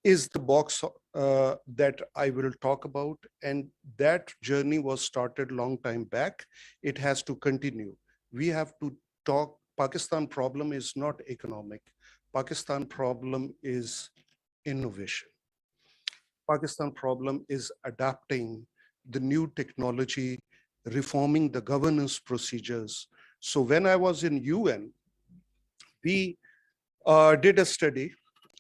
is the box that I will talk about. And that journey was started long time back. It has to continue. We have to talk. Pakistan problem is not economic. Pakistan problem is innovation. Pakistan problem is adapting the new technology, reforming the governance procedures. So when I was in UN, we did a study.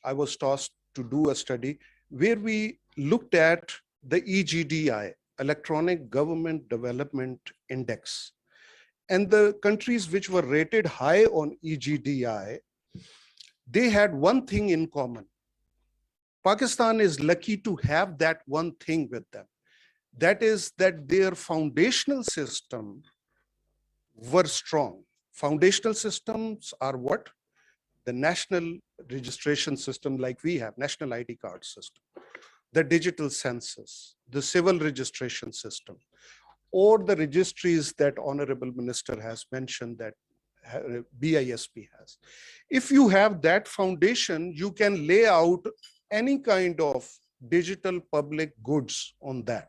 I was tasked to do a study where we looked at the EGDI, Electronic Government Development Index. And the countries which were rated high on EGDI, they had one thing in common. Pakistan is lucky to have that one thing with them. That is that their foundational system were strong. Foundational systems are what? The national registration system like we have, national ID card system, the digital census, the civil registration system, or the registries that Honorable Minister has mentioned that BISP has. If you have that foundation, you can lay out any kind of digital public goods on that.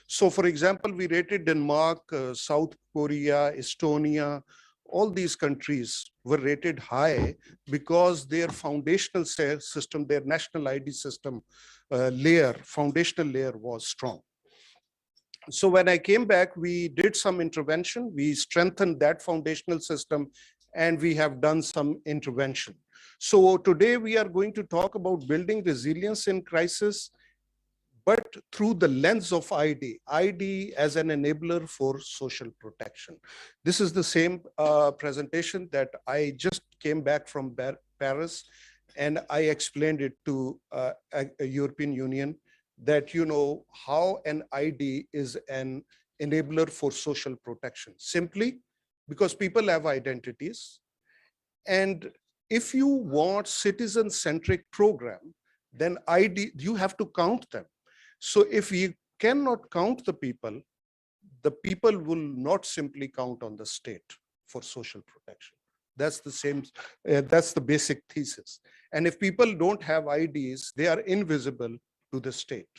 So for example, we rated Denmark, South Korea, Estonia, all these countries were rated high because their foundational system, their national ID system foundational layer was strong. So when I came back, we did some intervention. We strengthened that foundational system and we have done some intervention. So today we are going to talk about building resilience in crisis, but through the lens of ID as an enabler for social protection. This is the same presentation that I just came back from Paris, and I explained it to a European Union that how an ID is an enabler for social protection, simply because people have identities. And if you want citizen-centric program, then you have to count them. So if you cannot count the people will not simply count on the state for social protection. That's the same, that's the basic thesis. And if people don't have IDs, they are invisible to the state.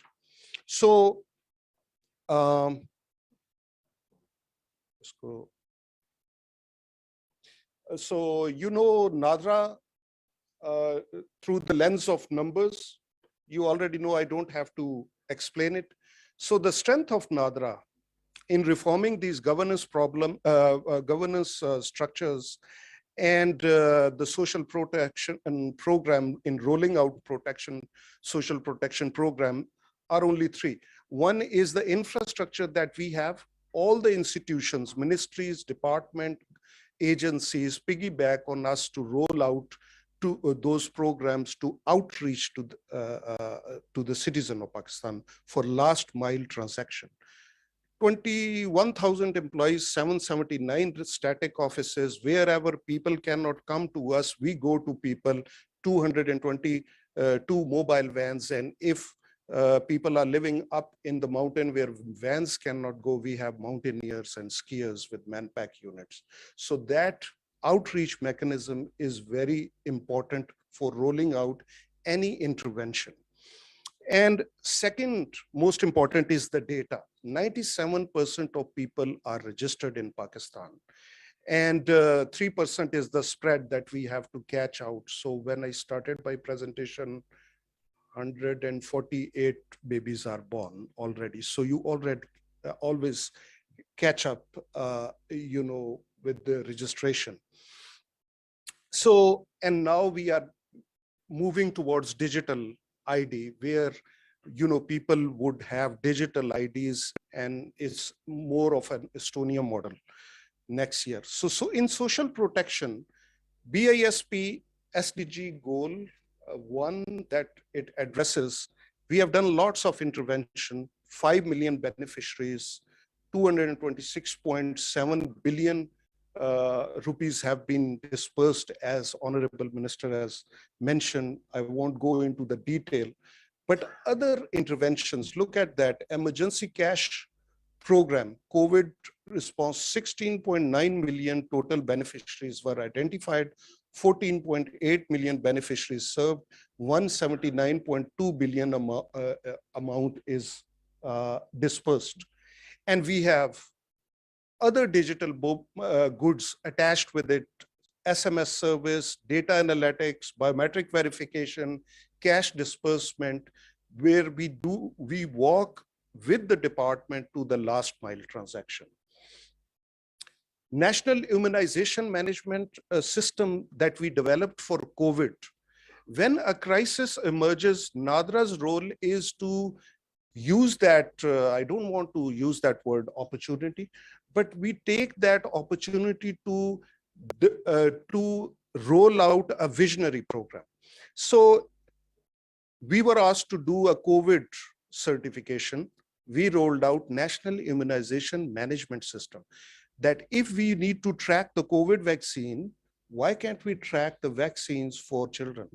So, let's go. So, NADRA, through the lens of numbers, you already know, I don't have to explain it. So the strength of NADRA in reforming these governance structures and the social protection program in rolling out social protection program are only three. One is the infrastructure that we have. all the institutions, ministries, department, agencies piggyback on us to roll out to those programs to outreach to the citizen of Pakistan for last mile transaction. 21,000 employees, 779 static offices. Wherever people cannot come to us, we go to people, 222 mobile vans. And if people are living up in the mountain where vans cannot go, we have mountaineers and skiers with man-pack units. So that outreach mechanism is very important for rolling out any intervention. And second most important is the data. 97% of people are registered in Pakistan. And 3% is the spread that we have to catch out. So when I started my presentation, 148 babies are born already. So you already always catch up, with the registration. So, and now we are moving towards digital ID, where people would have digital IDs, and it's more of an Estonia model next year. So in social protection, BISP SDG goal one that it addresses, we have done lots of intervention, 5 million beneficiaries, 226.7 billion rupees have been dispersed, as Honorable Minister has mentioned. I won't go into the detail, but other interventions, look at that emergency cash program, COVID response, 16.9 million total beneficiaries were identified, 14.8 million beneficiaries served, 179.2 billion amount is dispersed. And we have other digital goods attached with it, SMS service, data analytics, biometric verification, cash disbursement, where we walk with the department to the last mile transaction. National immunization management system that we developed for COVID. When a crisis emerges, NADRA's role is to use that, I don't want to use that word opportunity, but we take that opportunity to roll out a visionary program. So we were asked to do a COVID certification. We rolled out National Immunization Management System, that if we need to track the COVID vaccine, why can't we track the vaccines for children?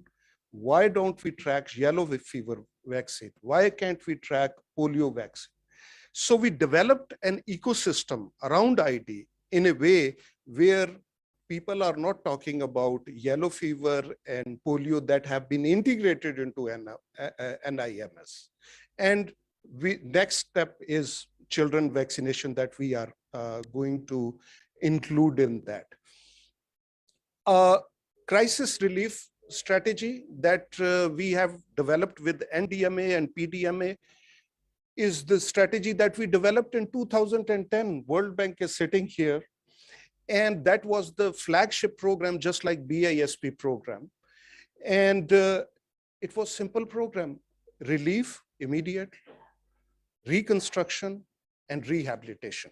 Why don't we track yellow fever vaccine? Why can't we track polio vaccine? So we developed an ecosystem around ID in a way where people are not talking about yellow fever and polio that have been integrated into NIMS. And next step is children vaccination that we are going to include in that. Crisis relief strategy that we have developed with NDMA and PDMA is the strategy that we developed in 2010. World Bank is sitting here. And that was the flagship program, just like BISP program. And it was simple program: relief, immediate, reconstruction, and rehabilitation.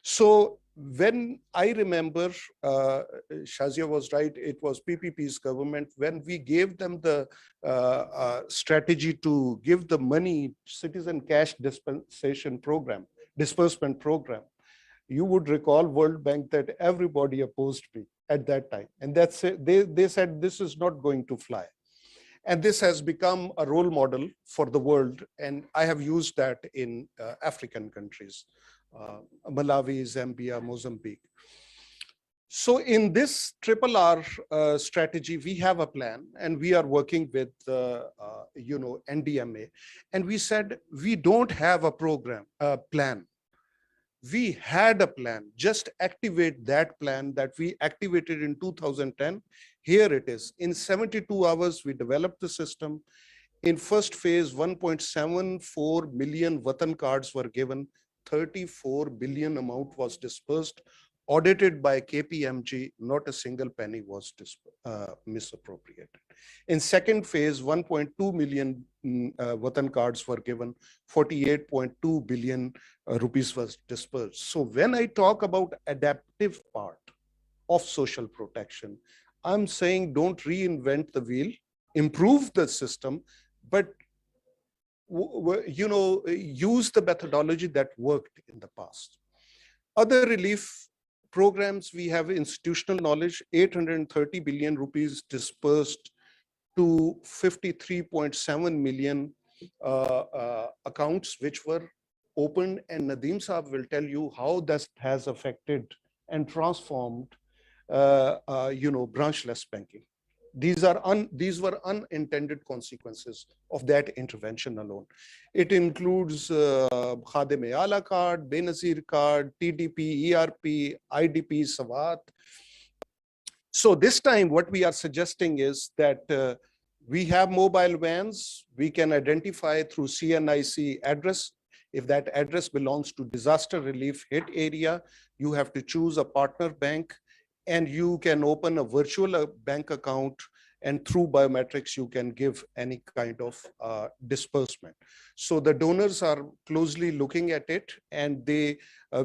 So when I remember, Shazia was right, it was PPP's government, when we gave them the strategy to give the money, citizen cash disbursement program, you would recall World Bank that everybody opposed me at that time. And that's it. They said, this is not going to fly. And this has become a role model for the world. And I have used that in African countries, Malawi, Zambia, Mozambique. So in this RRR strategy, we have a plan, and we are working with NDMA. And we said, we don't have a plan. We had a plan, just activate that plan that we activated in 2010. Here it is. In 72 hours, we developed the system. In first phase, 1.74 million Vatan cards were given, 34 billion amount was dispersed. audited by KPMG, not a single penny was misappropriated. In second phase, 1.2 million Watan cards were given, 48.2 billion rupees was dispersed. So when I talk about adaptive part of social protection, I'm saying don't reinvent the wheel, improve the system, but use the methodology that worked in the past. Other relief programs, we have institutional knowledge, 830 billion rupees dispersed to 53.7 million accounts which were opened, and Nadeem Saab will tell you how that has affected and transformed branchless banking. These were unintended consequences of that intervention alone. It includes Khadim Ala card, Benazir card, TDP, ERP, IDP, Sawat. So this time what we are suggesting is that we have mobile vans, we can identify through CNIC address. If that address belongs to disaster relief hit area, you have to choose a partner bank, and you can open a virtual bank account, and through biometrics, you can give any kind of disbursement. So the donors are closely looking at it, and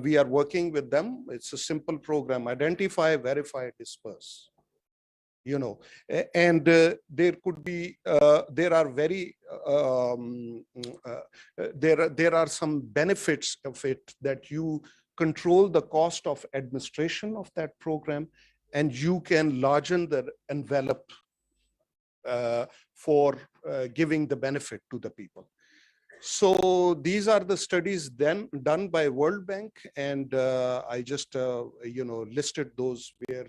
we are working with them. It's a simple program: identify, verify, disperse. And there could be, there are some benefits of it, that you control the cost of administration of that program, and you can largen the envelope for giving the benefit to the people. So these are the studies then done by World Bank, and I just listed those where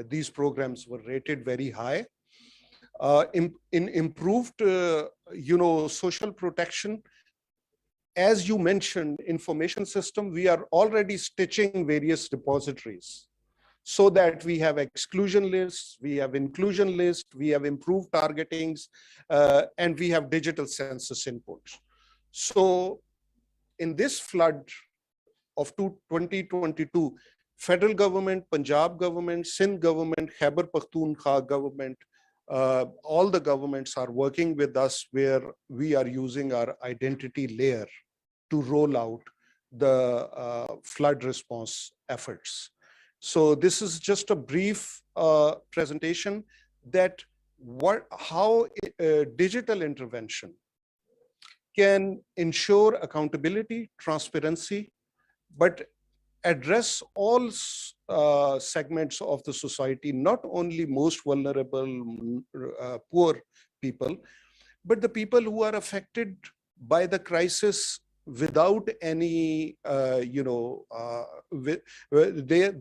these programs were rated very high. In improved social protection, as you mentioned, information system, we are already stitching various repositories so that we have exclusion lists, we have inclusion lists, we have improved targetings, and we have digital census inputs. So in this flood of 2022, federal government, Punjab government, Sindh government, Khyber Pakhtunkhwa government, all the governments are working with us, where we are using our identity layer to roll out the flood response efforts. So this is just a brief presentation that how digital intervention can ensure accountability, transparency, but address all segments of the society, not only most vulnerable, poor people, but the people who are affected by the crisis without any, they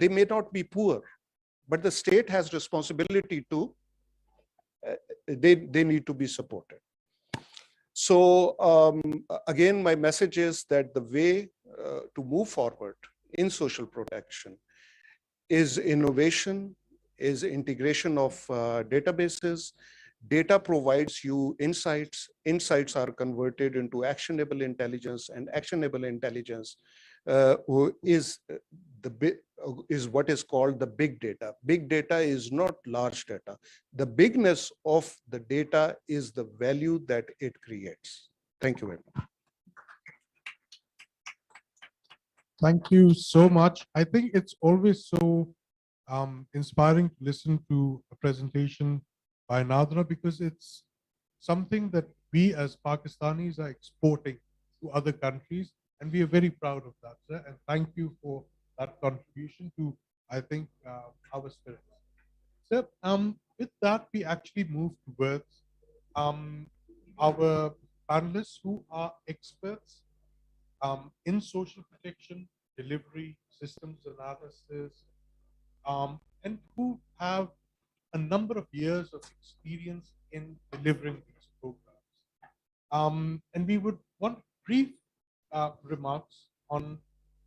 may not be poor, but the state has responsibility to, they need to be supported. So again, my message is that the way to move forward in social protection is innovation, is integration of databases. Data provides you insights. Insights are converted into actionable intelligence, and actionable intelligence is what is called the big data. Big data is not large data. The bigness of the data is the value that it creates. Thank you very much. Thank you so much. I think it's always so inspiring to listen to a presentation by Nadra, because it's something that we as Pakistanis are exporting to other countries, and we are very proud of that, sir. And thank you for that contribution to, I think, our spirit. So with that, we actually move towards our panelists who are experts in social protection, delivery, systems analysis, and who have a number of years of experience in delivering these programs. And we would want brief remarks on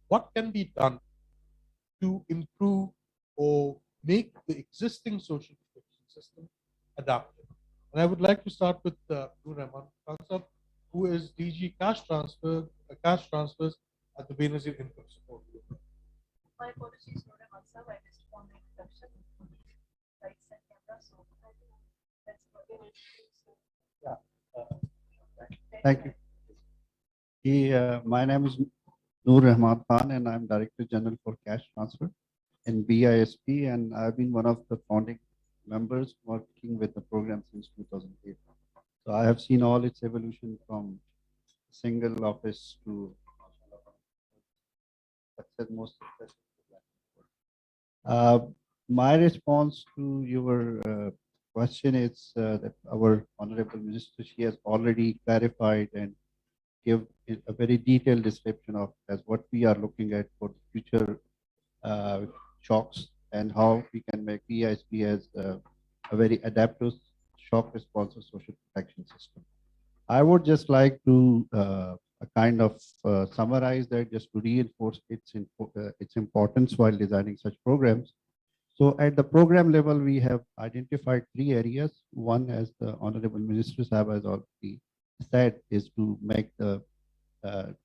what can be done to improve or make the existing social protection system adaptive. And I would like to start with Rahman Khan, who is DG cash transfers at the Benazir Income Support Group. My apologies, Rahman. myself. I missed on the introduction. Lights and camera, so that's Yeah. Thank you. My name is Noor Rahman Khan, and I'm Director General for Cash Transfer in BISP, and I've been one of the founding members working with the program since 2008. So I have seen all its evolution from single office to most successful. My response to your question is that our Honorable Minister, she has already clarified and give a very detailed description of as what we are looking at for the future shocks and how we can make BISP as a very adaptive shock responsive social protection system. I would just like to kind of summarize that just to reinforce its importance while designing such programs. So at the program level, we have identified 3 areas. One, as the Honorable Minister Sahib has already said, is to make the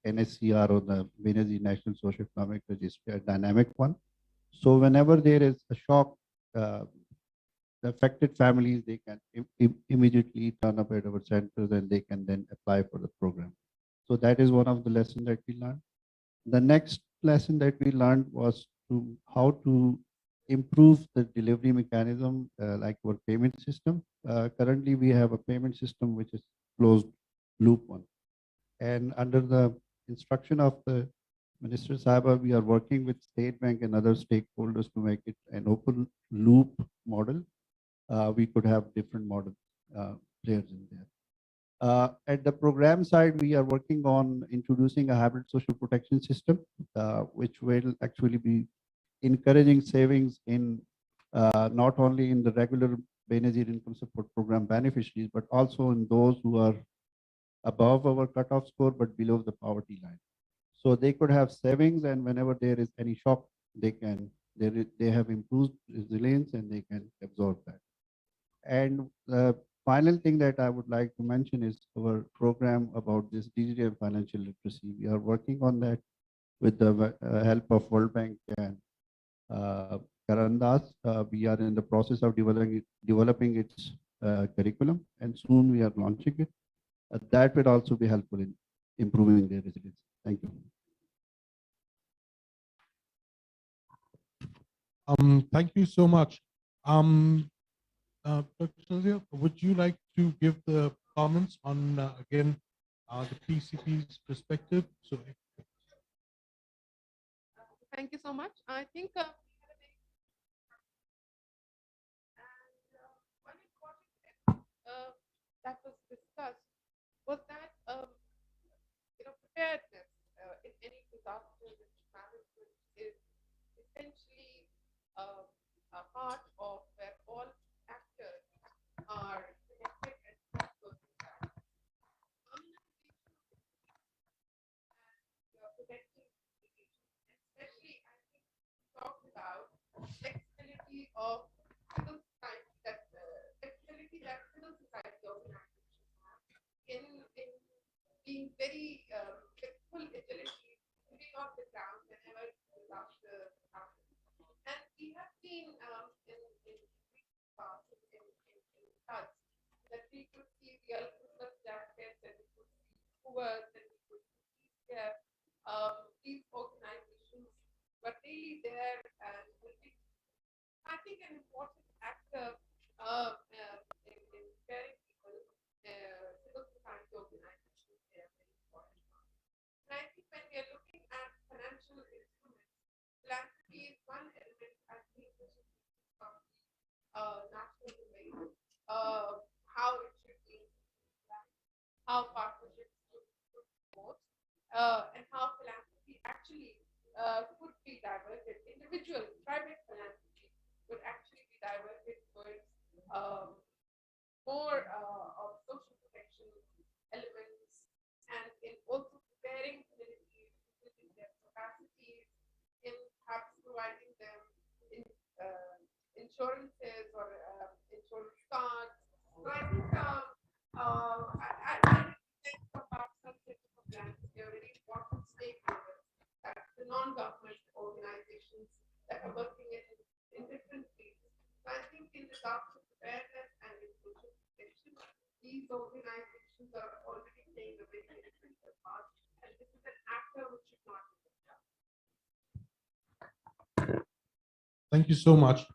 NSCR or the Benazir National Socioeconomic Registry a dynamic one. So whenever there is a shock, the affected families, they can immediately turn up at our centers and they can then apply for the program. So that is one of the lessons that we learned. The next lesson that we learned was to how to improve the delivery mechanism, like our payment system. Currently, we have a payment system which is closed loop one. And under the instruction of the Minister Sahaba, we are working with State Bank and other stakeholders to make it an open loop model. We could have different model players in there. At the program side, we are working on introducing a hybrid social protection system, which will actually be encouraging savings in not only in the regular Benazir Income Support Program beneficiaries, but also in those who are above our cutoff score, but below the poverty line. So they could have savings, and whenever there is any shock, they have improved resilience and they can absorb that. And the final thing that I would like to mention is our program about this digital financial literacy. We are working on that with the help of World Bank and Karandas. We are in the process of developing its curriculum, and soon we are launching it. That will also be helpful in improving their resilience. Thank you. Thank you so much. Dr. Shazia, would you like to give the comments on again the PCP's perspective? So, thank you so much. I think one important that was discussed was that preparedness in any disaster management is essentially a part of where all actors are connected and protecting especially I think talked about flexibility of civil society that civil society organizations have in being very full agility, moving off the ground whenever disaster happens. And we have seen in floods that we could see real Christmas jackets and we could see hoovers and we could see these organizations were really there and will be, I think, an important actor in preparing people, civil society organizations, they are very important. And I think when we are looking at financial instruments, philanthropy is one element I think which is from national domain, how it should be, how partnerships should support, and how philanthropy actually could be diverted. Individual private philanthropy would actually be diverted towards more of social protection elements and in also preparing communities, building their capacities, in perhaps providing them in insurances or insurance cards. So I think I think from our subject of plans, they are very important stakeholders, that the non-government organizations that are working in Thank you so much.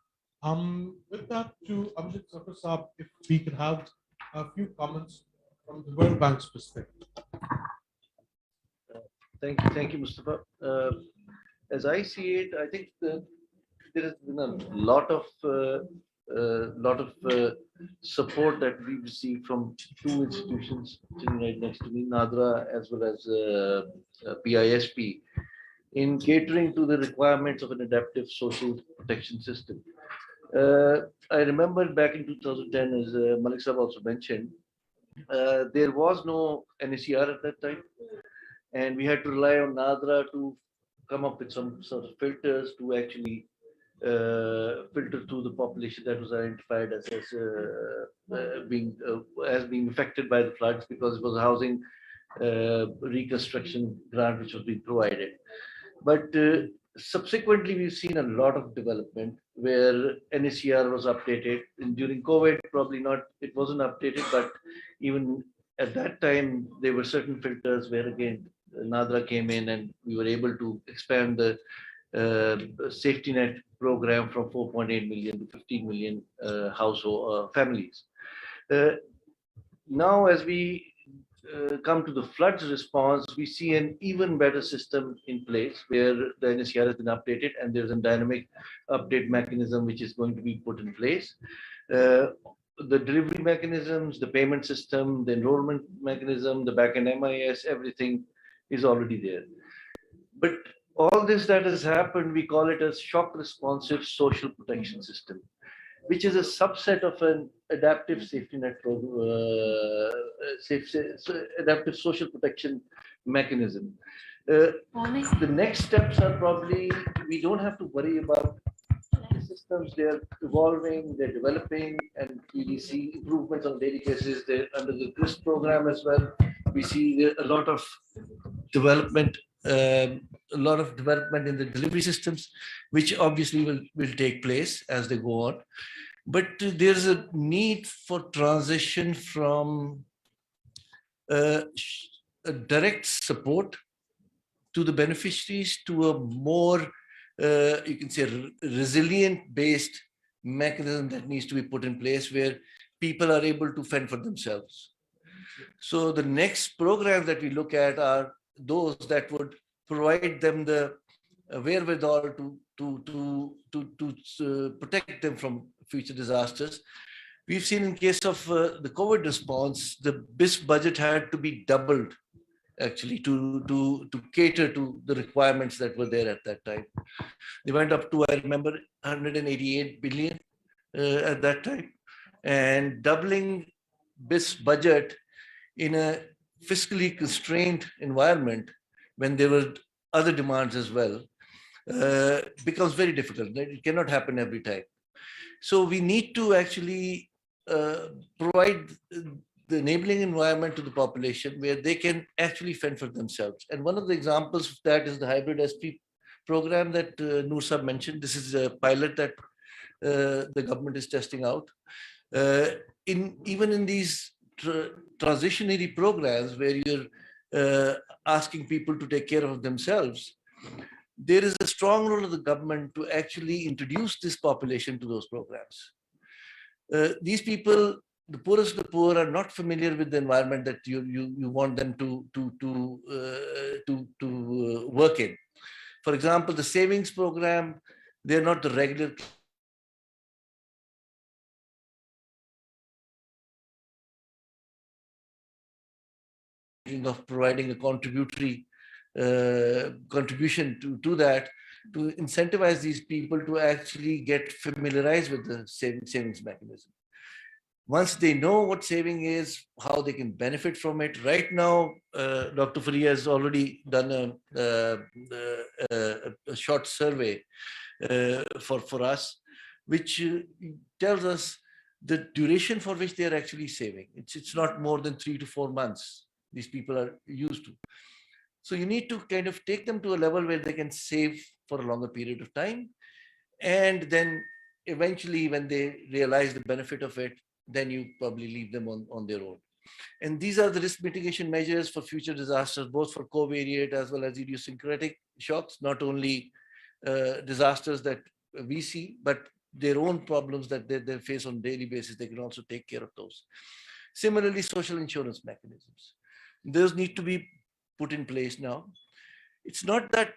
With that, to Amjad Zafar Saab, if we could have a few comments from the World Bank's perspective. Thank you, Mustafa. As I see it, I think there has been a lot of support that we received from two institutions sitting right next to me, NADRA as well as PISP, in catering to the requirements of an adaptive social protection system. I remember back in 2010, as Malik Saab also mentioned, there was no NACR at that time, and we had to rely on NADRA to come up with some sort of filters to actually filter through the population that was identified as being affected by the floods, because it was a housing reconstruction grant which was being provided. But subsequently, we've seen a lot of development where NACR was updated. And during COVID, probably not, it wasn't updated, but even at that time, there were certain filters where again, NADRA came in and we were able to expand the safety net program from 4.8 million to 15 million household families. Now, as we come to the floods response, we see an even better system in place where the NACR has been updated and there's a dynamic update mechanism which is going to be put in place. The delivery mechanisms, the payment system, the enrollment mechanism, the backend MIS, everything is already there. But all this that has happened, we call it a shock responsive social protection system, which is a subset of an adaptive safety net adaptive social protection mechanism. The next steps are probably, we don't have to worry about the systems. They're evolving, they're developing, and we see improvements on a daily basis. They're under the CRISP program as well. We see a lot of development in the delivery systems, which obviously will take place as they go on. But there's a need for transition from a direct support to the beneficiaries to a more, you can say, resilient-based mechanism that needs to be put in place where people are able to fend for themselves. So the next programs that we look at are those that would provide them the wherewithal to protect them from future disasters. We've seen in case of the COVID response, the BIS budget had to be doubled actually to cater to the requirements that were there at that time. They went up to, I remember, 188 billion at that time, and doubling BIS budget in a fiscally constrained environment when there were other demands as well becomes very difficult. It cannot happen every time. So we need to actually provide the enabling environment to the population where they can actually fend for themselves. And one of the examples of that is the hybrid SP program that Noor Saab mentioned. This is a pilot that the government is testing out. Even in these transitionary programs where you're asking people to take care of themselves, there is a strong role of the government to actually introduce this population to those programs. These people, the poorest of the poor, are not familiar with the environment that you want them to work in. For example, the savings program, they're not the regular of providing a contributory contribution to that, to incentivize these people to actually get familiarized with the savings mechanism. Once they know what saving is, how they can benefit from it. Right now, Dr. Faria has already done a short survey for us, which tells us the duration for which they are actually saving. It's not more than 3 to 4 months these people are used to. So you need to kind of take them to a level where they can save for a longer period of time. And then eventually when they realize the benefit of it, then you probably leave them on their own. And these are the risk mitigation measures for future disasters, both for covariate as well as idiosyncratic shocks, not only disasters that we see, but their own problems that they face on a daily basis, they can also take care of those. Similarly, social insurance mechanisms. Those need to be put in place now. It's not that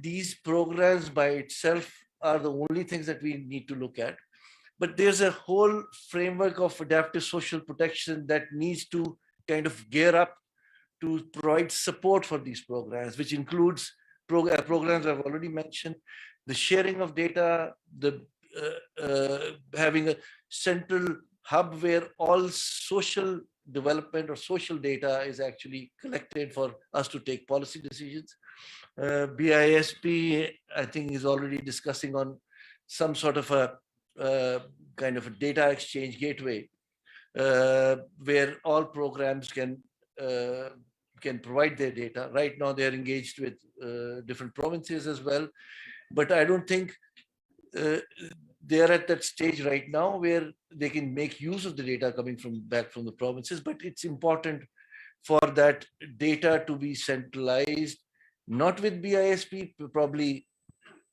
these programs by itself are the only things that we need to look at, but there's a whole framework of adaptive social protection that needs to kind of gear up to provide support for these programs, which includes programs I've already mentioned, the sharing of data, the having a central hub where all social development or social data is actually collected for us to take policy decisions. BISP, I think, is already discussing on some sort of a kind of a data exchange gateway where all programs can provide their data. Right now, they're engaged with different provinces as well, but I don't think they're at that stage right now where they can make use of the data coming back from the provinces. But it's important for that data to be centralized, not with BISP, probably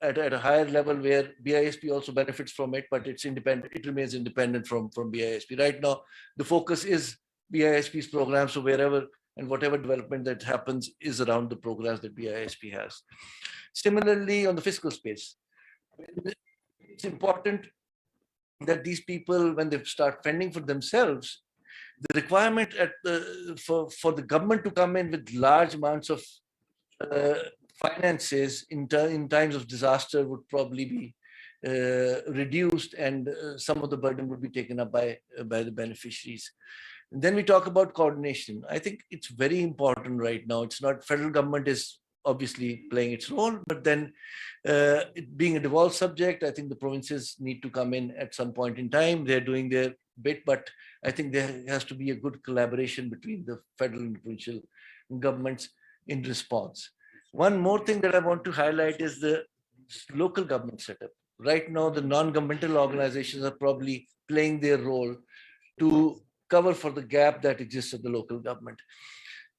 at a higher level where BISP also benefits from it, but it's independent. It remains independent from BISP. Right now, the focus is BISP's program. So wherever and whatever development that happens is around the programs that BISP has. Similarly, on the fiscal space, it's important that these people, when they start fending for themselves, the requirement for the government to come in with large amounts of finances in times of disaster would probably be reduced, and some of the burden would be taken up by the beneficiaries. And then we talk about coordination. I think it's very important right now. It's not, federal government is obviously playing its role, but then it being a devolved subject, I think the provinces need to come in at some point in time. They're doing their bit, but I think there has to be a good collaboration between the federal and provincial governments in response. One more thing that I want to highlight is the local government setup. Right now, the non-governmental organizations are probably playing their role to cover for the gap that exists at the local government.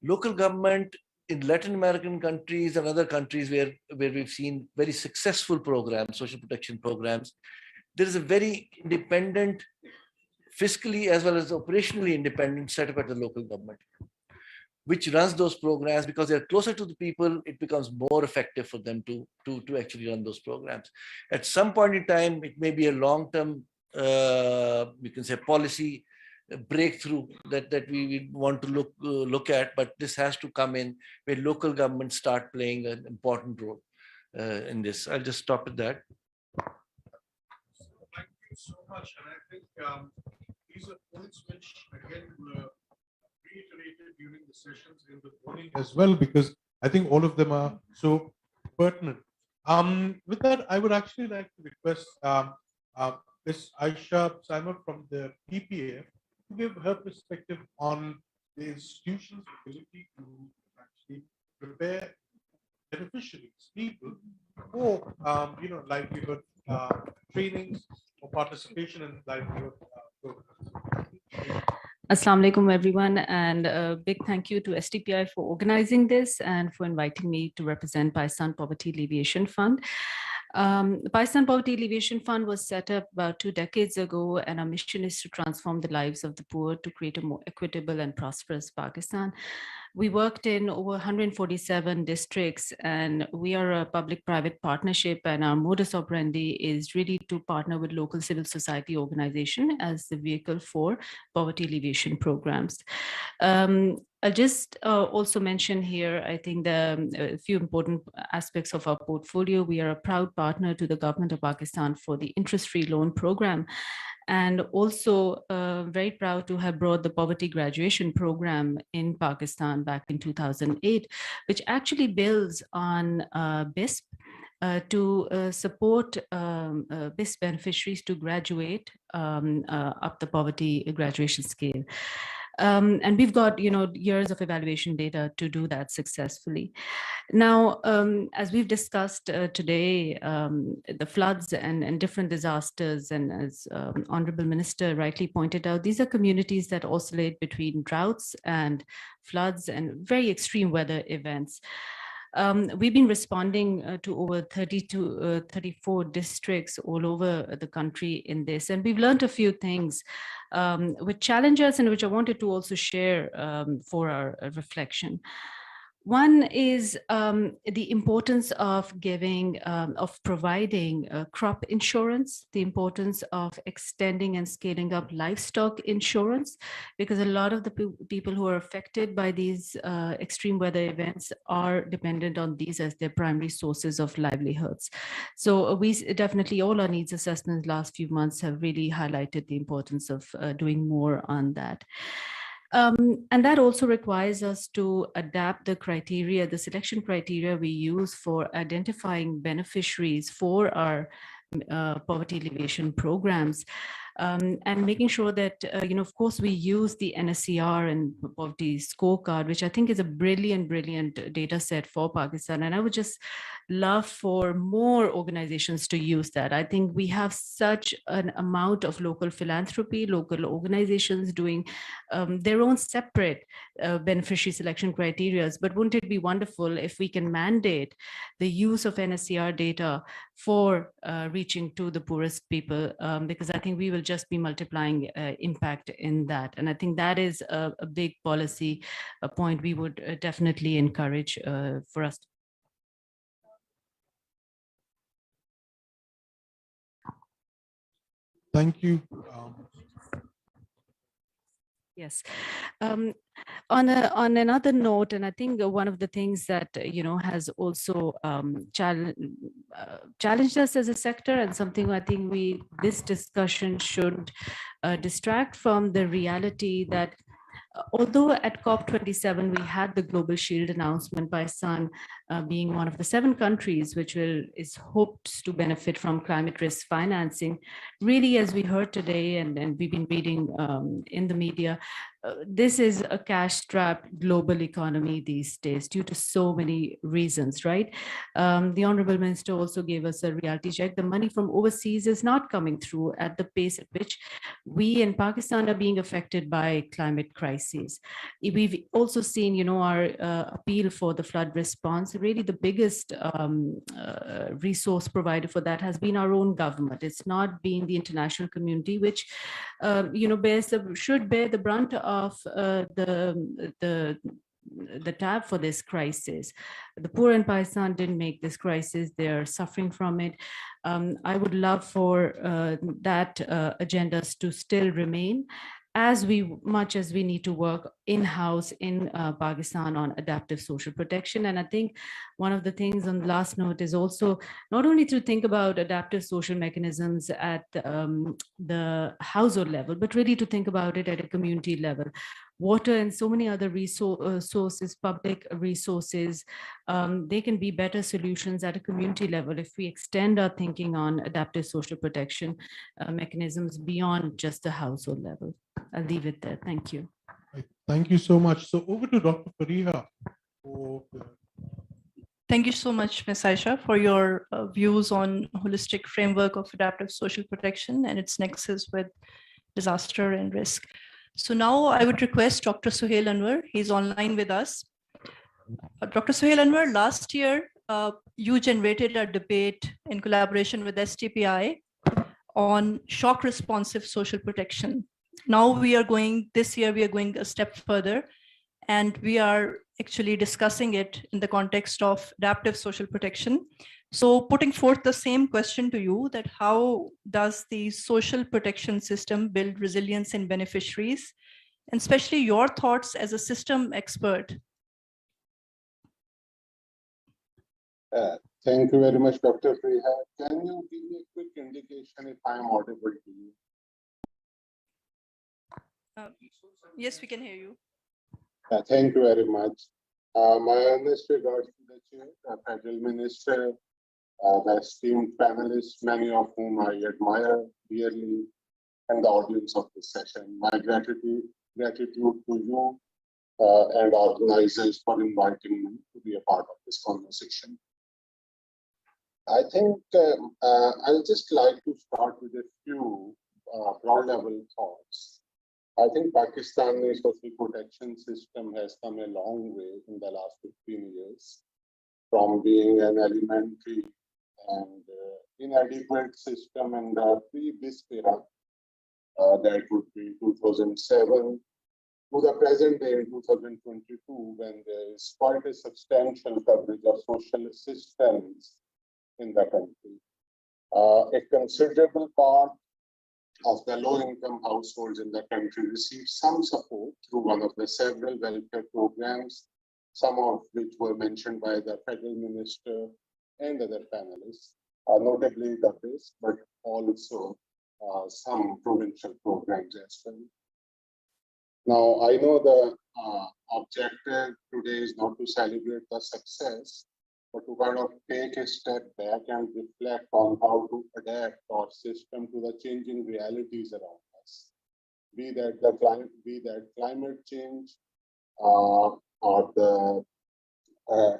Local government in Latin American countries and other countries where we've seen very successful programs, social protection programs, there is a very independent, fiscally as well as operationally independent setup at the local government, which runs those programs. Because they're closer to the people, it becomes more effective for them to actually run those programs. At some point in time, it may be a long-term, we can say, policy breakthrough that we want to look at, but this has to come in where local governments start playing an important role in this. I'll just stop at that. Thank you so much, and I think these are points which again were reiterated during the sessions in the morning as well, because I think all of them are so pertinent. With that, I would actually like to request Ms. Aisha Saima from the PPAF to give her perspective on the institution's ability to actually prepare beneficiaries, people for livelihood trainings or participation in livelihood programs. Assalamu alaikum, everyone, and a big thank you to SDPI for organizing this and for inviting me to represent Pakistan Poverty Alleviation Fund. The Pakistan Poverty Alleviation Fund was set up about 2 decades ago, and our mission is to transform the lives of the poor to create a more equitable and prosperous Pakistan. We worked in over 147 districts, and we are a public-private partnership, and our modus operandi is really to partner with local civil society organization as the vehicle for poverty alleviation programs. I'll just also mention here, I think a few important aspects of our portfolio. We are a proud partner to the government of Pakistan for the interest-free loan program, and also very proud to have brought the poverty graduation program in Pakistan back in 2008, which actually builds on BISP to support BISP beneficiaries to graduate up the poverty graduation scale. And we've got, years of evaluation data to do that successfully. Now, as we've discussed today, the floods and different disasters, and as Honorable Minister rightly pointed out, these are communities that oscillate between droughts and floods and very extreme weather events. We've been responding to over 30 to 34 districts all over the country in this, and we've learned a few things which challenge us and which I wanted to also share for our reflection. One is the importance of providing crop insurance, the importance of extending and scaling up livestock insurance, because a lot of the people who are affected by these extreme weather events are dependent on these as their primary sources of livelihoods. So we definitely, all our needs assessments last few months have really highlighted the importance of doing more on that. And that also requires us to adapt the criteria, the selection criteria we use for identifying beneficiaries for our poverty alleviation programs, and making sure that, of course, we use the NSCR and poverty scorecard, which I think is a brilliant data set for Pakistan. And I would just love for more organizations to use that. I think we have such an amount of local philanthropy, local organizations doing their own separate beneficiary selection criteria. But wouldn't it be wonderful if we can mandate the use of NSCR data for reaching to the poorest people, because I think we will just be multiplying impact in that. And I think that is a big policy point we would definitely encourage for us. Thank you. Yes. On another note, and I think one of the things that has also challenged us as a sector, and something I think this discussion should distract from the reality that although at COP27 we had the Global Shield announcement by Sun being one of the 7 countries which is hoped to benefit from climate risk financing, really, as we heard today and we've been reading in the media, this is a cash-strapped global economy these days due to so many reasons, right? The Honorable Minister also gave us a reality check. The money from overseas is not coming through at the pace at which we in Pakistan are being affected by climate crises. We've also seen, our appeal for the flood response. Really, the biggest resource provider for that has been our own government. It's not been the international community, which should bear the brunt of the tab for this crisis. The poor in Pakistan didn't make this crisis. They're suffering from it. I would love for that agendas to still remain, as much as we need to work in-house in Pakistan on adaptive social protection. And I think one of the things on the last note is also not only to think about adaptive social mechanisms at the household level, but really to think about it at a community level. Water and so many other resources, public resources, they can be better solutions at a community level if we extend our thinking on adaptive social protection mechanisms beyond just the household level. I'll leave it there. Thank you. Thank you so much. So over to Dr. Fariha. Thank you so much, Ms. Aisha, for your views on holistic framework of adaptive social protection and its nexus with disaster and risk. So now I would request Dr. Suhail Anwar. He's online with us. Dr. Suhail Anwar, last year, you generated a debate in collaboration with STPI on shock responsive social protection. Now this year we are going a step further, and we are actually discussing it in the context of adaptive social protection. So putting forth the same question to you, that how does the social protection system build resilience in beneficiaries, and especially your thoughts as a system expert? Thank you very much, Dr. Fariha. Can you give me a quick indication if I am audible to you? Yes, we can hear you. Thank you very much. My earnest regards to the chair, the Federal Minister, the esteemed panelists, many of whom I admire dearly, and the audience of this session. My gratitude to you and organizers for inviting me to be a part of this conversation. I think I'll just like to start with a few broad level thoughts. I think Pakistani social protection system has come a long way in the last 15 years. from being an elementary and inadequate system in the pre-BIS era, that would be 2007, to the present day in 2022, when there is quite a substantial coverage of social assistance in the country. A considerable part of the low-income households in the country receive some support through one of the several welfare programs, some of which were mentioned by the Federal Minister and other panelists, notably the BIS, but also some provincial programs as well. Now, I know the objective today is not to celebrate the success, but to kind of take a step back and reflect on how to adapt our system to the changing realities around us. Be that climate change, or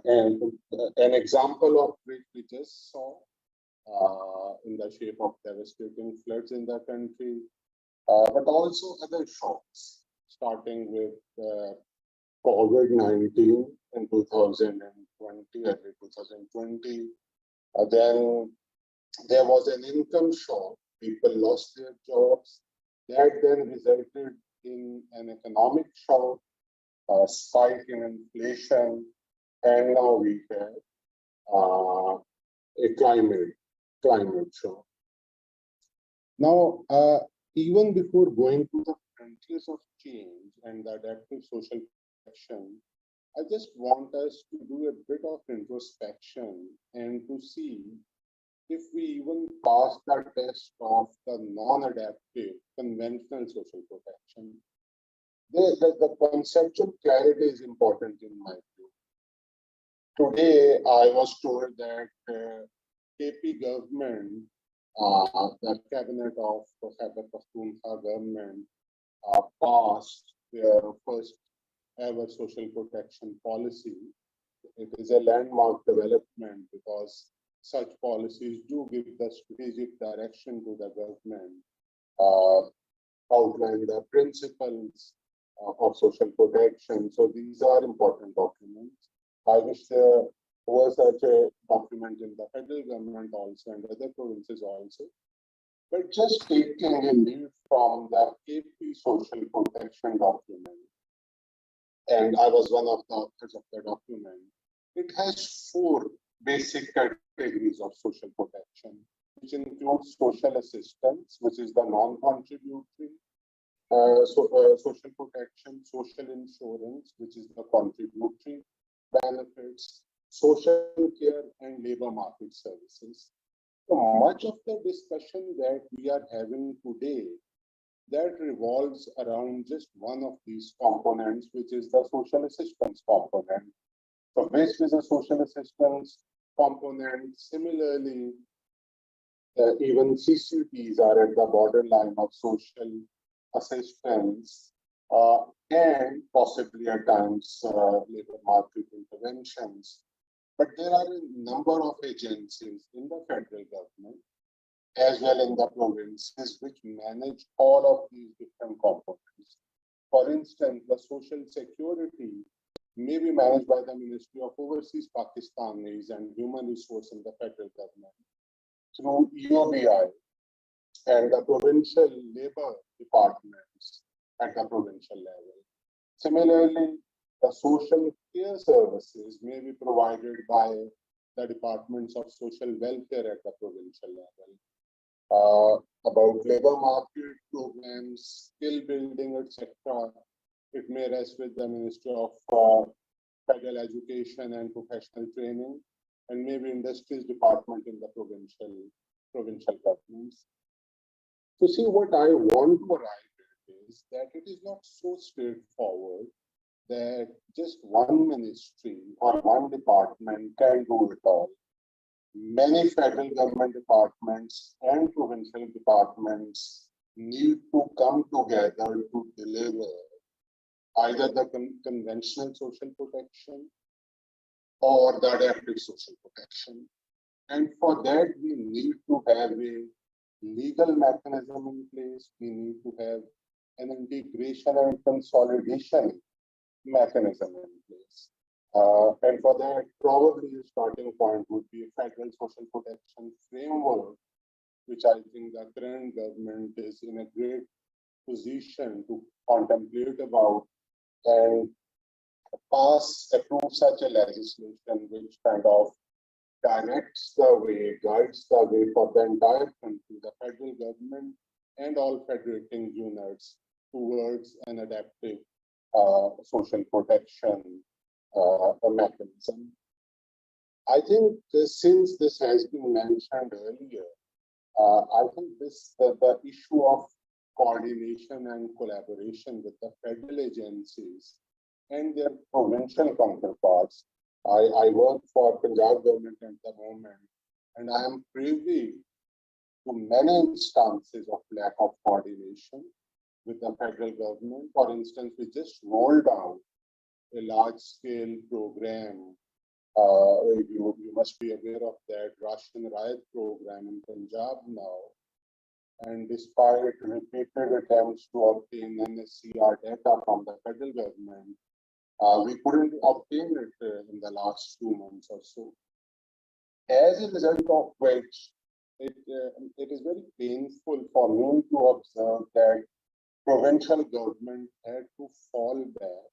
and an example of which we just saw in the shape of devastating floods in the country, but also other shocks, starting with COVID-19 in 2020, early 2020. Then there was an income shock. People lost their jobs. That then resulted in an economic shock, a spike in inflation, and now we have a climate shock. Now, even before going to the frontiers of change and the adaptive social action, I just want us to do a bit of introspection and to see if we even pass the test of the non-adaptive conventional social protection. The conceptual clarity is important in my view. Today, I was told that KP government, the cabinet of Khyber Pakhtunkhwa government, passed their first ever social protection policy. It is a landmark development because such policies do give the strategic direction to the government, outline the principles of social protection. So these are important documents. I wish there was such a document in the federal government also and other provinces also. But just taking a lead from the KP social protection document, and I was one of the authors of the document, it has 4 basic categories of social protection, which includes social assistance, which is the non-contributory, social protection, social insurance, which is the contributory benefits, social care, and labor market services. So much of the discussion that we are having today, that revolves around just one of these components, which is the social assistance component. So based is a social assistance component. Similarly, even CCTs are at the borderline of social assistance and possibly at times labor market interventions. But there are a number of agencies in the federal government as well in the provinces which manage all of these different components. For instance, the social security may be managed by the Ministry of Overseas Pakistanis and Human Resource in the federal government through EOBI and the provincial labor departments at the provincial level. Similarly, the social care services may be provided by the departments of social welfare at the provincial level. About labor market programs, skill building, etc., it may rest with the Ministry of Federal Education and Professional Training, and maybe Industries Department in the provincial governments. So see, what I want to arrive at is that it is not so straightforward that just one ministry or one department can do it all. Many federal government departments and provincial departments need to come together to deliver either the conventional social protection or the adaptive social protection. And for that, we need to have a legal mechanism in place. We need to have an integration and consolidation mechanism in place. And for that, probably the starting point would be a federal social protection framework, which I think the current government is in a great position to contemplate about and approve such a legislation which kind of directs the way, guides the way for the entire country, the federal government and all federating units towards an adaptive social protection mechanism. I think since this has been mentioned earlier, I think the issue of coordination and collaboration with the federal agencies and their provincial counterparts. I work for Punjab government at the moment, and I am privy to many instances of lack of coordination with the federal government. For instance, we just rolled out a large-scale program. You must be aware of that Ration Riot program in Punjab now. And despite repeated attempts to obtain NSCR data from the federal government, we couldn't obtain it in the last 2 months or so. As a result of which, it is very painful for me to observe that provincial government had to fall back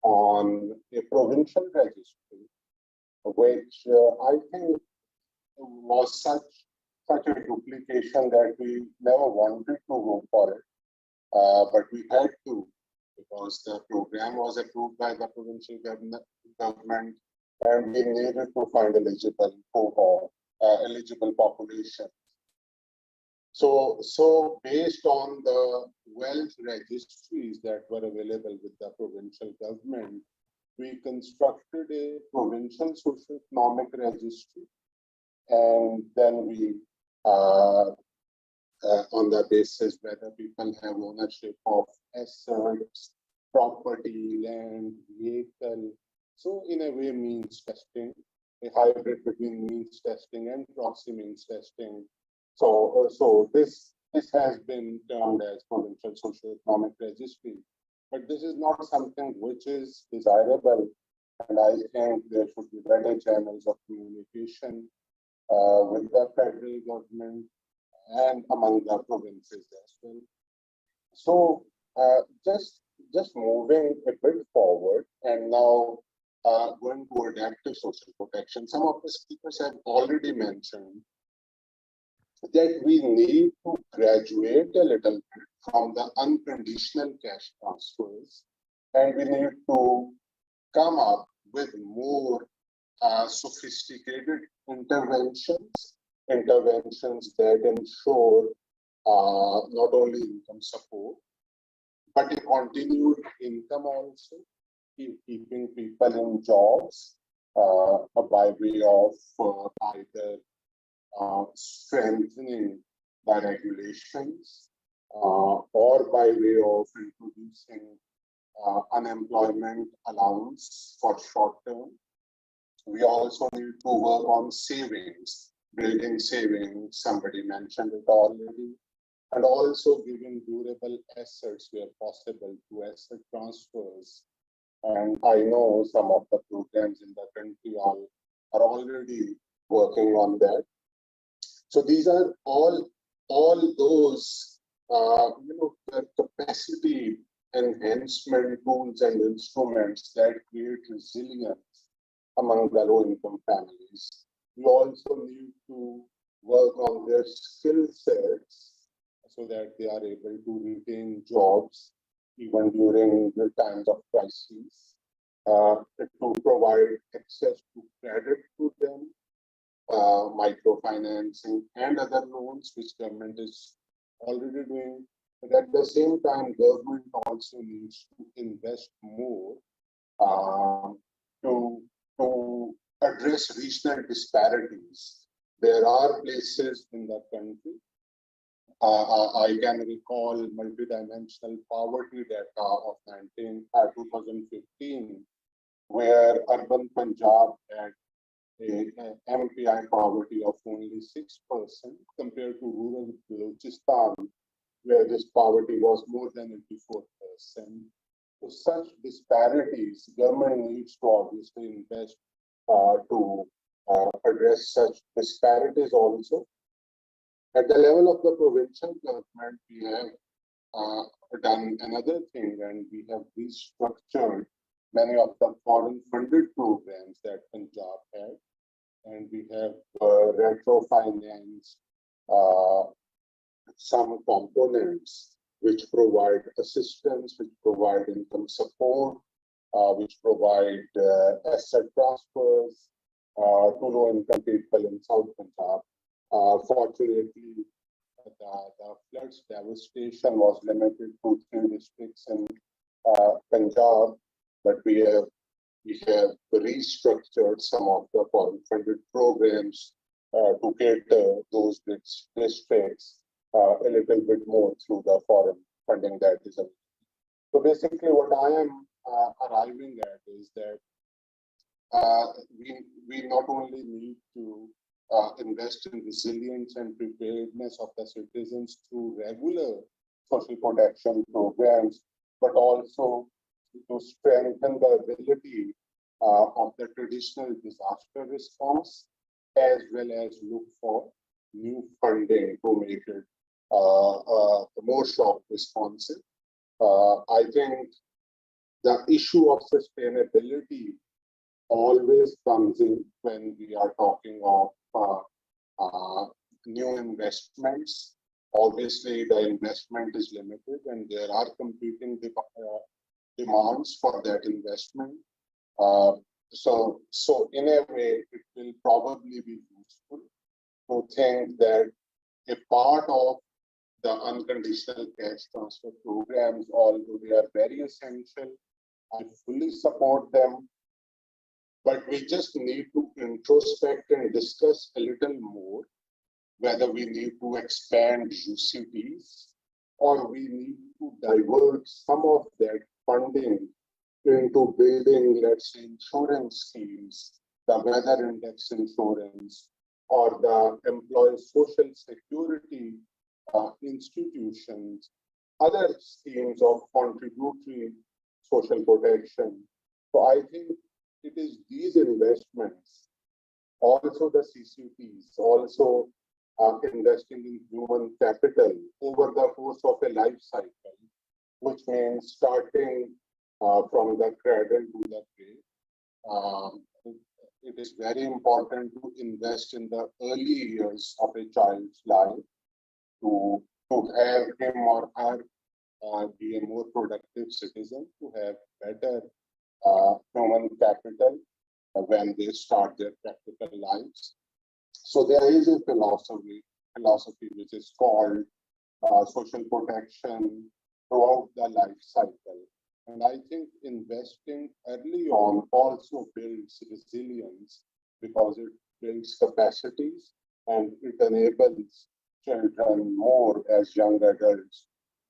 on a provincial registry, which I think was such a duplication that we never wanted to go for it, but we had to, because the program was approved by the provincial government, and we needed to find eligible cohort, eligible population. So based on the wealth registries that were available with the provincial government, we constructed a provincial socioeconomic registry, and then we, on the basis whether people have ownership of assets, property, land, vehicle. So in a way, means testing, a hybrid between means testing and proxy means testing. So this has been termed as provincial socioeconomic registry, but this is not something which is desirable, and I think there should be better channels of communication with the federal government and among the provinces as well. So just moving a bit forward, and now going to adaptive social protection. Some of the speakers have already mentioned that we need to graduate a little bit from the unconditional cash transfers, and we need to come up with more sophisticated interventions that ensure not only income support, but a continued income also, keeping people in jobs by way of either strengthening the regulations or by way of introducing unemployment allowance for short term. We also need to work on savings, building savings, somebody mentioned it already, and also giving durable assets where possible to asset transfers. And I know some of the programs in the country are already working on that. So these are all those capacity enhancement tools and instruments that create resilience among the low-income families. We also need to work on their skill sets so that they are able to retain jobs even during the times of crises, to provide access to credit to them, microfinancing and other loans, which government is already doing. But at the same time, government also needs to invest more to address regional disparities. There are places in the country, I can recall multidimensional poverty data of 2015, where urban Punjab had a MPI poverty of only 6% compared to rural Balochistan, where this poverty was more than 84%. So such disparities, government needs to obviously invest to address such disparities also. At the level of the provincial government, we have done another thing, and we have restructured many of the foreign funded programs that Punjab had, and we have retro finance some components which provide assistance, which provide income support, which provide asset transfers to low-income people in South Punjab. Fortunately, the floods devastation was limited to 3 districts in Punjab, but we have restructured some of the foreign funded programs to cater those districts a little bit more through the foreign funding that is available. So basically what I am arriving at is that we not only need to invest in resilience and preparedness of the citizens through regular social protection programs, but also to strengthen the ability of the traditional disaster response, as well as look for new funding to make it more shock responsive. I think the issue of sustainability always comes in when we are talking of new investments. Obviously, the investment is limited and there are competing demands for that investment. So in a way, it will probably be useful to think that a part of the unconditional cash transfer programs, although they are very essential, I fully support them. But we just need to introspect and discuss a little more whether we need to expand UCTs or we need to divert some of that funding into building, let's say, insurance schemes, the weather index insurance, or the employee social security institutions, other schemes of contributory social protection. So I think it is these investments, also the CCTs, also investing in human capital over the course of a life cycle, which means starting from the cradle to the grave. It is very important to invest in the early years of a child's life to have him or her be a more productive citizen, to have better human capital when they start their practical lives. So there is a philosophy which is called social protection throughout the life cycle. And I think investing early on also builds resilience because it builds capacities and it enables children more as young adults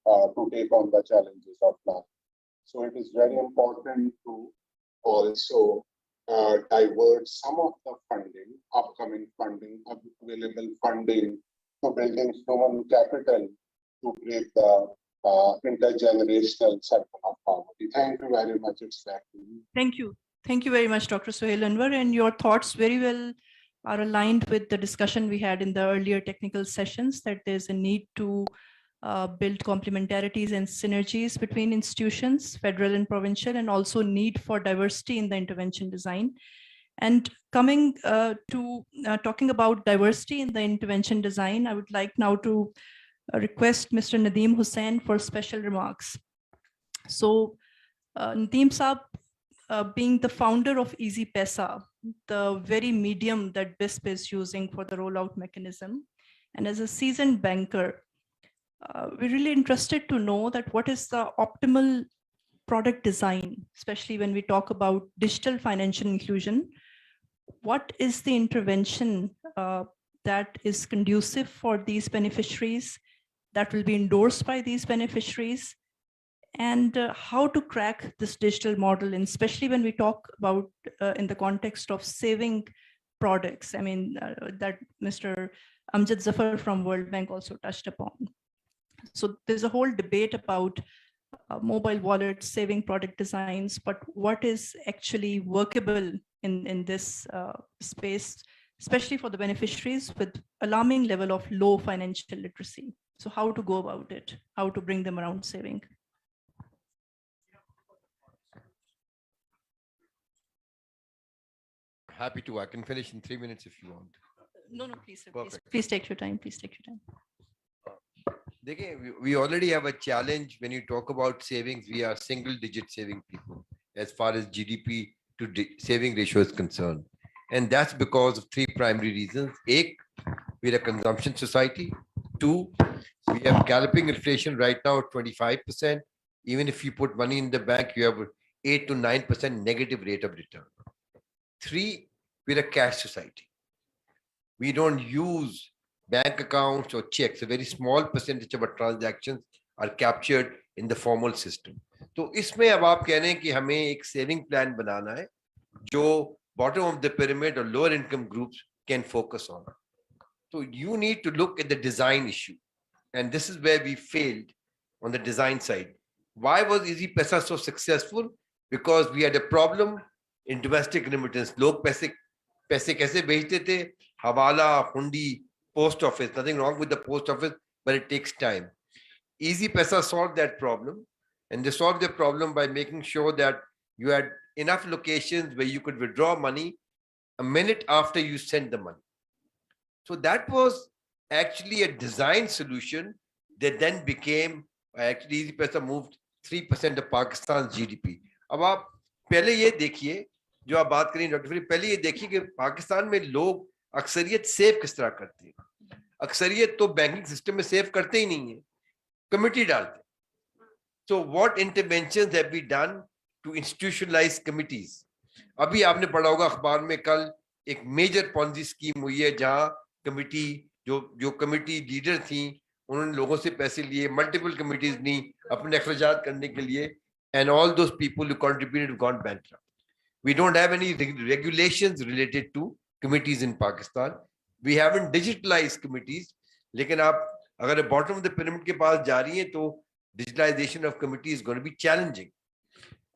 to take on the challenges of life. So it is very important to also divert some of the funding, upcoming funding, available funding to building human capital to break the intergenerational cycle of poverty. Thank you very much. It's back to you. Thank you. Thank you very much, Dr. Suhail Anwar. And your thoughts very well are aligned with the discussion we had in the earlier technical sessions, that there's a need to build complementarities and synergies between institutions, federal and provincial, and also need for diversity in the intervention design. And coming to talking about diversity in the intervention design, I would like now to request Mr. Nadeem Hussain for special remarks. So Nadeem Saab, being the founder of Easy Paisa, the very medium that BISP is using for the rollout mechanism, and as a seasoned banker, we're really interested to know that what is the optimal product design, especially when we talk about digital financial inclusion. What is the intervention that is conducive for these beneficiaries, that will be endorsed by these beneficiaries, and how to crack this digital model, and especially when we talk about in the context of saving products. I mean, that Mr. Amjad Zafar from World Bank also touched upon. So there's a whole debate about mobile wallets, saving product designs, but what is actually workable in this space, especially for the beneficiaries with alarming level of low financial literacy. So how to go about it, how to bring them around saving. Happy to. I can finish in 3 minutes if you want. No, please, sir, Perfect. please take your time. Please take your time. We already have a challenge when you talk about savings. We are single digit saving people as far as GDP to saving ratio is concerned. And that's because of three primary reasons. Ek, we're a consumption society. Two, we have galloping inflation right now at 25%. Even if you put money in the bank, you have 8 to 9% negative rate of return. Three, we're a cash society. We don't use bank accounts or checks. A very small percentage of our transactions are captured in the formal system. तो इसमें अब आप कह रहे हैं कि हमें एक सेविंग प्लान बनाना है जो bottom of the pyramid or lower income groups can focus on. So you need to look at the design issue. And this is where we failed on the design side. Why was Easy Paisa so successful? Because we had a problem in domestic remittance. लोग पैसे कैसे भेजते थे? हवाला, हुंडी, post office. Nothing wrong with the post office, but it takes time. Easy Paisa solved that problem. And they solved the problem by making sure that you had enough locations where you could withdraw money a minute after you send the money. So that was actually a design solution that then became, actually Easy Paisa moved 3% of Pakistan's GDP. अब आप पहले ये देखिए जो आप बात करें doctor Farid, पहले ये देखिए कि पाकिस्तान में लोग अक्सरियत सेव किस तरह करते हैं. अक्सरियत तो बैंकिंग सिस्टम में सेव करते ही नहीं है, कमिटी डालते. So what interventions have we done to institutionalize committees? अभी आपने पढ़ा होगा अखबार में कल एक मेजर पॉन्जी स्कीम हुई है जहां कमिटी जो कमिटी लीडर थी उन्होंने लोगों से पैसे लिए, मल्टीपल कमिटीज ली अपने अखराजात करने के लिए, and all those people who contributed have gone bankrupt. We don't have any regulations related to committees in Pakistan. We haven't digitalized committees. लेकिन आप अगर bottom of the pyramid के पास जा रही हैं तो digitalization of committee is going to be challenging.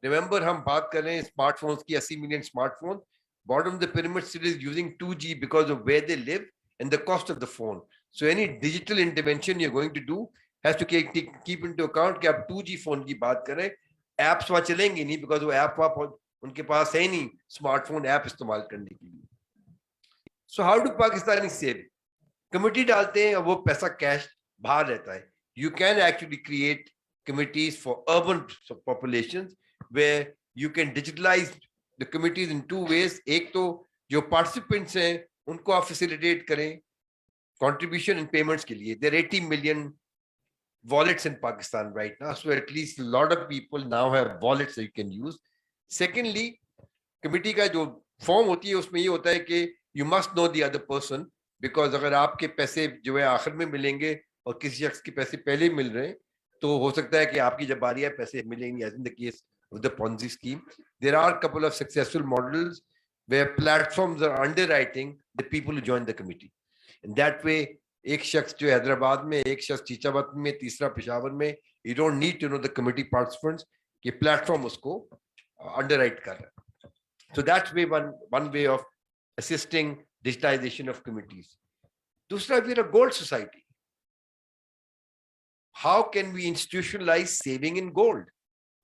Remember, हम बात कर रहे हैं smartphones की 80 million smartphones. Bottom of the pyramid still is using 2G because of where they live and the cost of the phone. So any digital intervention you're going to do has to keep into account कि आप 2G phone की बात करें, apps वहाँ चलेंगी नहीं because वो app वहाँ उनके पास है नहीं smartphone app इस्तेमाल करने के लिए. So how do Pakistani save? Committee डालते हैं और वो पैसा cash बाहर रहता है. You can actually create committees for urban populations where you can digitalize the committees in two ways. एक तो जो participants हैं उनको आप facilitate करें contribution and payments के लिए. There are 80 million wallets in Pakistan right now, so at least a lot of people now have wallets that you can use. Secondly, committee का जो form होती है उसमें ये होता है कि you must know the other person, because अगर आपके पैसे जो है आखिर में मिलेंगे और किसी शख्स के पैसे पहले मिल रहे हैं तो हो सकता है कि आपकी जब बारी है पैसे मिलेंगे, as in the case of the Ponzi scheme. There are a couple of successful models where platforms are underwriting the people who join the committee. And that way, एक शख्स जो हैदराबाद में, एक शख्स चीचावत में, तीसरा पेशावर में, you don't need to know the committee participants कि platform उसको underwrite कर रहा है. So that's one way of assisting digitization of committees. दूसरा, we're a gold society. How can we institutionalize saving in gold?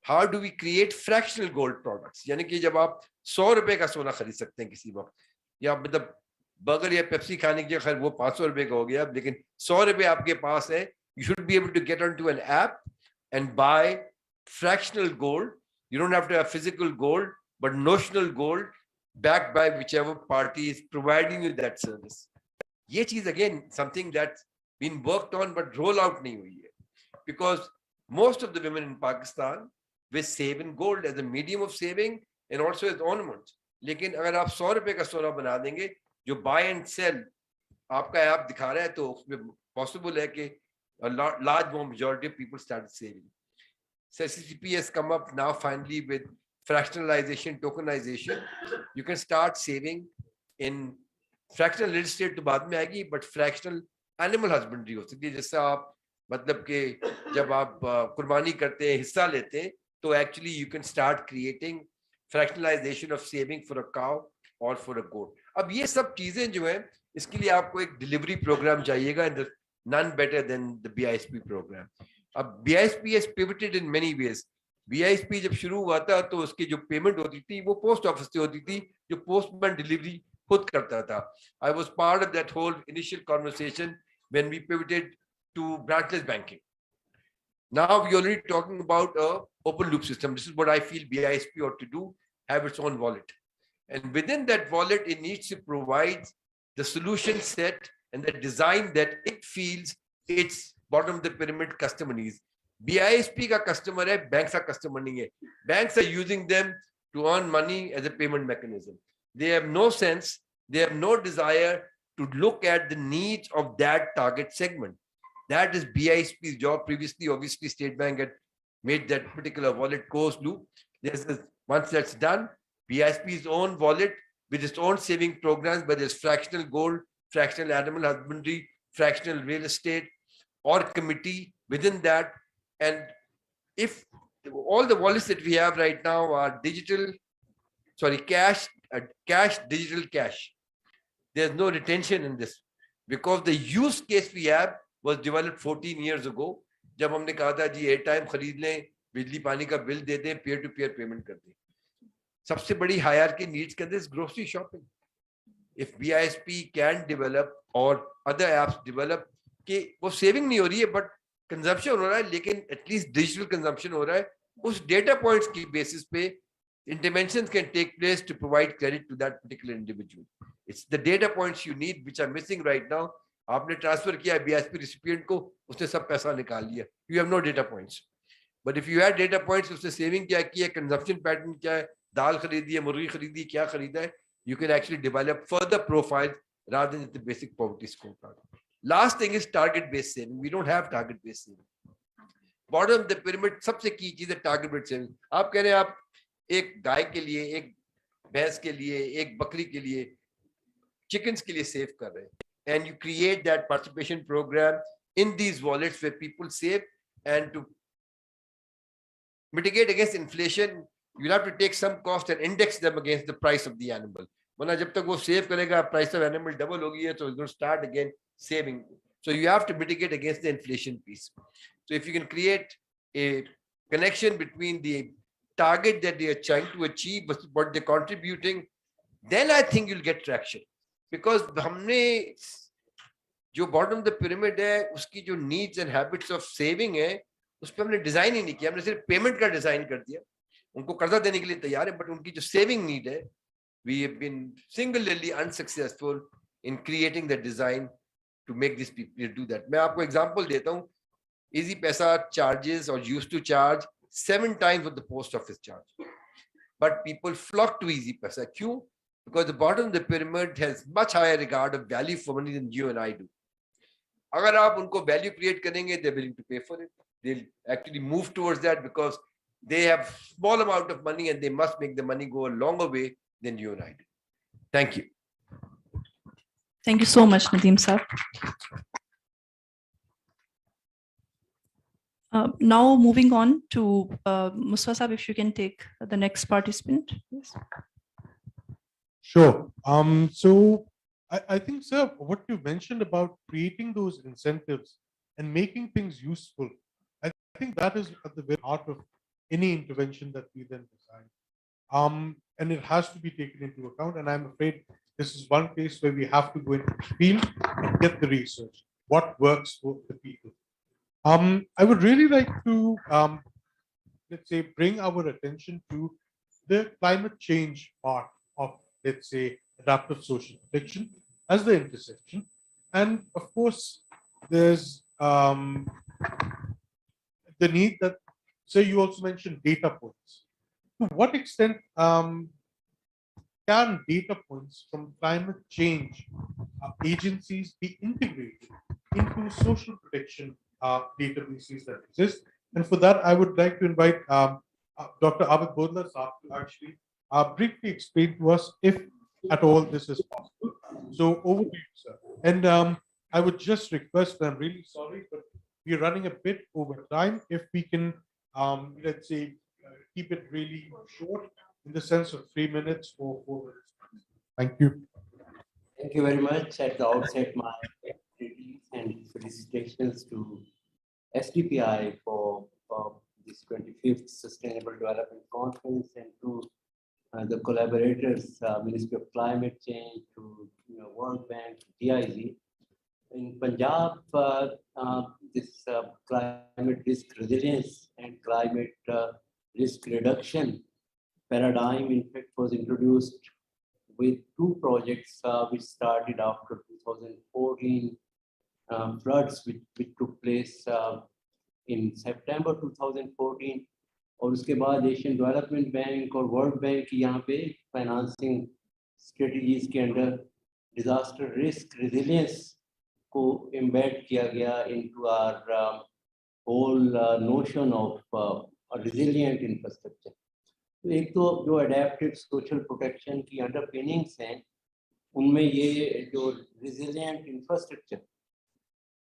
How do we create fractional gold products? यानी कि जब आप 100 रुपए का सोना खरीद सकते हैं किसी वक्त, या मतलब बर्गर या पेप्सी खाने की खैर वो 500 रुपए का हो गया, लेकिन 100 रुपए आपके पास है, you should be able to get onto an app and buy fractional gold. You don't have to have physical gold, but notional gold backed by whichever party is providing you that service. ये चीज again something that's been worked on but roll out नहीं हुई है, because most of the women in Pakistan will save in gold as a medium of saving and also as ornaments. लेकिन अगर आप 100 रुपए का सोना बना देंगे जो buy and sell आपका ऐप दिखा रहा है तो उसमें possible है कि a large majority of people started saving. So CCP has come up now finally with fractionalization, tokenization. You can start saving in fractional real estate तो बाद में आएगी, but fractional animal husbandry हो सकती है, जैसे आप मतलब कि जब आप कुर्बानी करते हैं, हिस्सा लेते हैं, तो actually you can start creating fractionalization of saving for a cow और फॉर अ गोट. अब ये सब चीजें जो है, इसके लिए आपको एक डिलीवरी प्रोग्राम चाहिएगा, and none better than the BISP program. अब BISP has pivoted in many ways. BISP जब शुरू हुआ था तो उसकी जो पेमेंट होती थी वो पोस्ट ऑफिस से होती थी, जो पोस्टमैन डिलीवरी खुद करता था. I was part of that whole initial conversation when we pivoted to branchless banking. Now we're already talking about a open loop system. This is what I feel BISP ought to do, have its own wallet. And within that wallet, it needs to provide the solution set and the design that it feels its bottom of the pyramid customer needs. BISP का customer है, banks का customer नहीं है. Banks are using them to earn money as a payment mechanism. They have no sense, they have no desire to look at the needs of that target segment. That is BISP's job. Previously, obviously, State Bank had made that particular wallet closed loop. Once that's done, BISP's own wallet with its own saving programs, whether it's fractional gold, fractional animal husbandry, fractional real estate, or committee within that. And if all the wallets that we have right now are digital, cash, digital cash, there's no retention in this, because the use case we have was developed 14 years ago. जब हमने कहा था जी airtime खरीद लें, बिजली पानी का bill दे दें, peer to peer पेमेंट कर दें. सबसे बड़ी हायरार्की नीड्स के अंदर is grocery shopping. If BISP can develop और अदर एप्स डेवलप कि वो सेविंग नहीं हो रही है बट कंजम्पशन हो रहा है, लेकिन एटलीस्ट डिजिटल कंजम्पशन हो रहा है, उस डेटा पॉइंट्स की बेसिस पे interventions can take place to provide credit to that particular individual. It's the data points you need which are missing right now. आपने ट्रांसफर किया BISP रिसिपिएंट को, उसने सब पैसा निकाल लिया. You have no data points. But if you had data points, उसने saving क्या की है, कंजम्पशन पैटर्न क्या है, दाल खरीदी है, मुर्गी खरीदी है, क्या खरीदा है, you can actually develop further profiles rather than the basic poverty scorecard. Last thing is target based saving. We don't have target based saving. Bottom of the pyramid सबसे की चीज है target based saving. आप कह रहे हैं आप एक गाय के लिए, एक भैंस के लिए, एक बकरी के लिए, chickens के लिए सेव कर रहे हैं, and you create that participation program in these wallets where people save, and to mitigate against inflation, you'll have to take some cost and index them against the price of the animal. वरना जब तक वो save करेगा, price of animal double होगी है, so it's going to start again saving. So you have to mitigate against the inflation piece. So if you can create a connection between the target that they are trying to achieve versus what they're contributing, then I think you'll get traction. Because हमने जो bottom of the pyramid है, उसकी जो needs and habits of saving है, उस पर हमने design ही नहीं किया. हमने सिर्फ पेमेंट का डिजाइन कर दिया. उनको कर्जा देने के लिए तैयार है, बट उनकी जो सेविंग नीड है, we have been singularly unsuccessful in creating the design to make these people do that. मैं आपको एग्जांपल देता हूँ. Easy Paisa charges or used to charge 7 times what the post office charge, but people flock to Easy Paisa. क्यों? Because the bottom of the pyramid has much higher regard of value for money than you and I do. अगर आप उनको value create करेंगे, they're willing to pay for it. They'll actually move towards that because they have small amount of money and they must make the money go a longer way than you and I do. Thank you. Thank you so much, Nadeem sir. Now moving on to Mustafa sahab, if you can take the next participant. Yes. Sure. So I think, sir, what you mentioned about creating those incentives and making things useful, I think that is at the very heart of any intervention that we then design. And it has to be taken into account. And I'm afraid this is one place where we have to go into the field and get the research. What works for the people? I would really like to, let's say, bring our attention to the climate change part of, let's say, adaptive social protection as the intersection. And of course, there's the need that, so you also mentioned data points. To what extent can data points from climate change agencies be integrated into social protection databases that exist? And for that, I would like to invite Dr. Abid Bodla to actually briefly explain to us if at all this is possible. So over to you, sir. And I would just request, I'm really sorry, but we're running a bit over time. If we can, let's say, keep it really short in the sense of 3 minutes or 4 minutes. Thank you. Thank you very much. At the outset, my greetings and felicitations to SDPI for this 25th Sustainable Development Conference, and to the collaborators, Ministry of Climate Change, to World Bank, DIZ. In Punjab, this climate risk resilience and climate risk reduction paradigm, in fact, was introduced with two projects which started after 2014 floods, which took place in September 2014. और उसके बाद Asian development bank और world bank यहाँ पे financing strategies के under disaster risk resilience को embed किया गया into our whole notion of resilient infrastructure. तो एक तो जो अडेप्टिव सोशल प्रोटेक्शन की अंडरपिनिंग्स हैं उनमें ये जो रेजिलिएंट इंफ्रास्ट्रक्चर,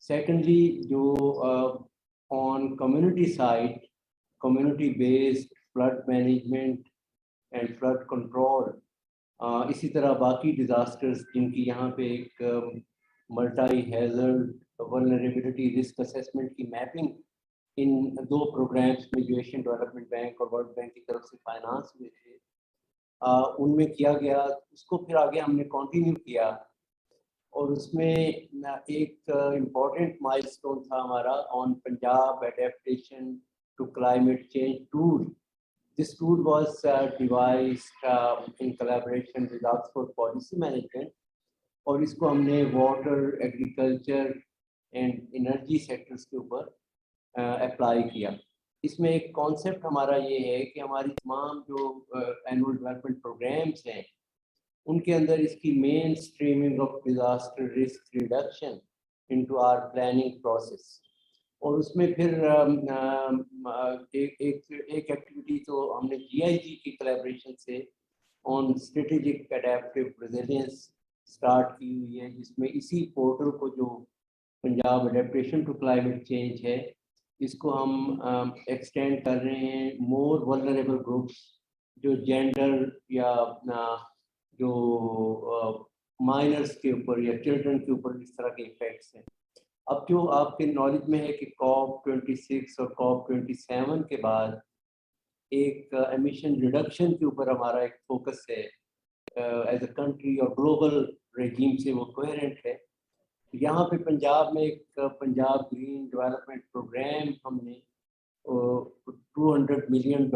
सेकेंडली जो on community side community-based flood management and flood control, इसी तरह बाकी disasters जिनकी यहाँ पे एक multi-hazard vulnerability risk assessment की mapping इन दो programs में जो एशियन डेवलपमेंट बैंक और वर्ल्ड बैंक की तरफ से फाइनेंस हुए थे उनमें किया गया। उसको फिर आगे हमने कंटिन्यू किया और उसमें एक इम्पॉर्टेंट माइलस्टोन था हमारा on Punjab adaptation to climate change tool. This tool was devised in collaboration with Oxford Policy Management, और इसको हमने water, agriculture and energy sectors के ऊपर अप्लाई किया। इसमें एक कॉन्सेप्ट हमारा ये है कि हमारी तमाम जो एनुअल डेवलपमेंट प्रोग्राम्स हैं उनके अंदर इसकी mainstreaming of disaster risk reduction into our planning process. और उसमें फिर एक एक्टिविटी तो हमने GIG की कोलैबोरेशन से on strategic adaptive resilience start की हुई है, जिसमें इसी पोर्टल को जो Punjab adaptation to climate change है इसको हम एक्सटेंड कर रहे हैं मोर वल्नरेबल ग्रुप्स जो जेंडर या जो माइनर्स के ऊपर या चिल्ड्रन के ऊपर इस तरह के इफेक्ट्स हैं। अब जो आपके नॉलेज में है कि COP26 और COP27 के बाद एक एमिशन रिडक्शन के ऊपर हमारा एक फोकस है एज अ कंट्री और ग्लोबल रेजीम से वो कोहेरेंट है। यहाँ पे पंजाब में एक पंजाब ग्रीन डेवलपमेंट प्रोग्राम हमने $200 मिलियन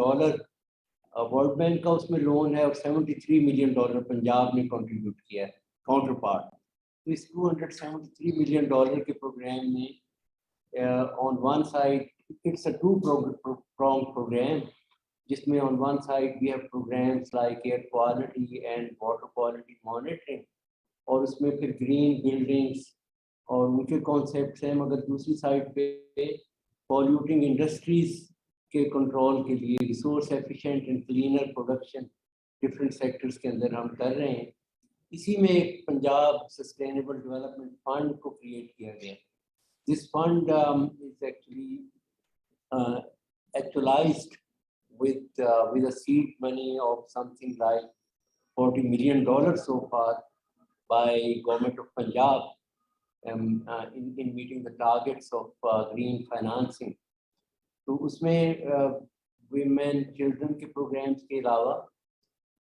वर्ल्ड बैंक का उसमें लोन है और $73 मिलियन पंजाब ने कंट्रीब्यूट किया है काउंटर पार्ट। तो इस $273 मिलियन के प्रोग्राम में on one side it's a two pronged program, जिसमें on one side we have programs like air quality and water quality monitoring, और उसमें फिर green buildings और उनके कॉन्सेप्ट्स हैं, मगर दूसरी साइड पे polluting industries के कंट्रोल के लिए resource efficient and cleaner production different sectors के अंदर हम कर रहे हैं। इसी में एक पंजाब सस्टेनेबल डेवलपमेंट फंड को क्रिएट किया गया। This fund is actually actualized with a seed money of something like $40 million so far by government of Punjab in meeting the targets of green financing. तो उसमें women children के programs के अलावा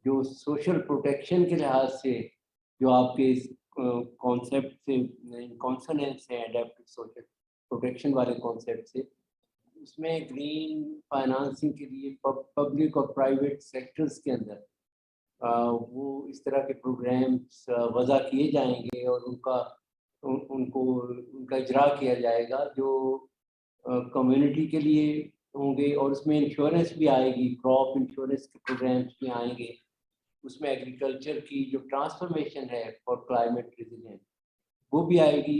जो social protection के लिहाज से जो आपके इस concept से consonance है adaptive social protection वाले concept से, उसमें green financing के लिए public और private sectors के अंदर वो इस तरह के programs वज़ा किए जाएंगे और उनका इजरा किया जाएगा जो कम्युनिटी के लिए होंगे। और उसमें इंश्योरेंस भी आएगी, क्रॉप इंश्योरेंस के प्रोग्राम्स भी आएंगे, उसमें एग्रीकल्चर की जो ट्रांसफॉर्मेशन है फॉर क्लाइमेट रेजिलिएंट वो भी आएगी।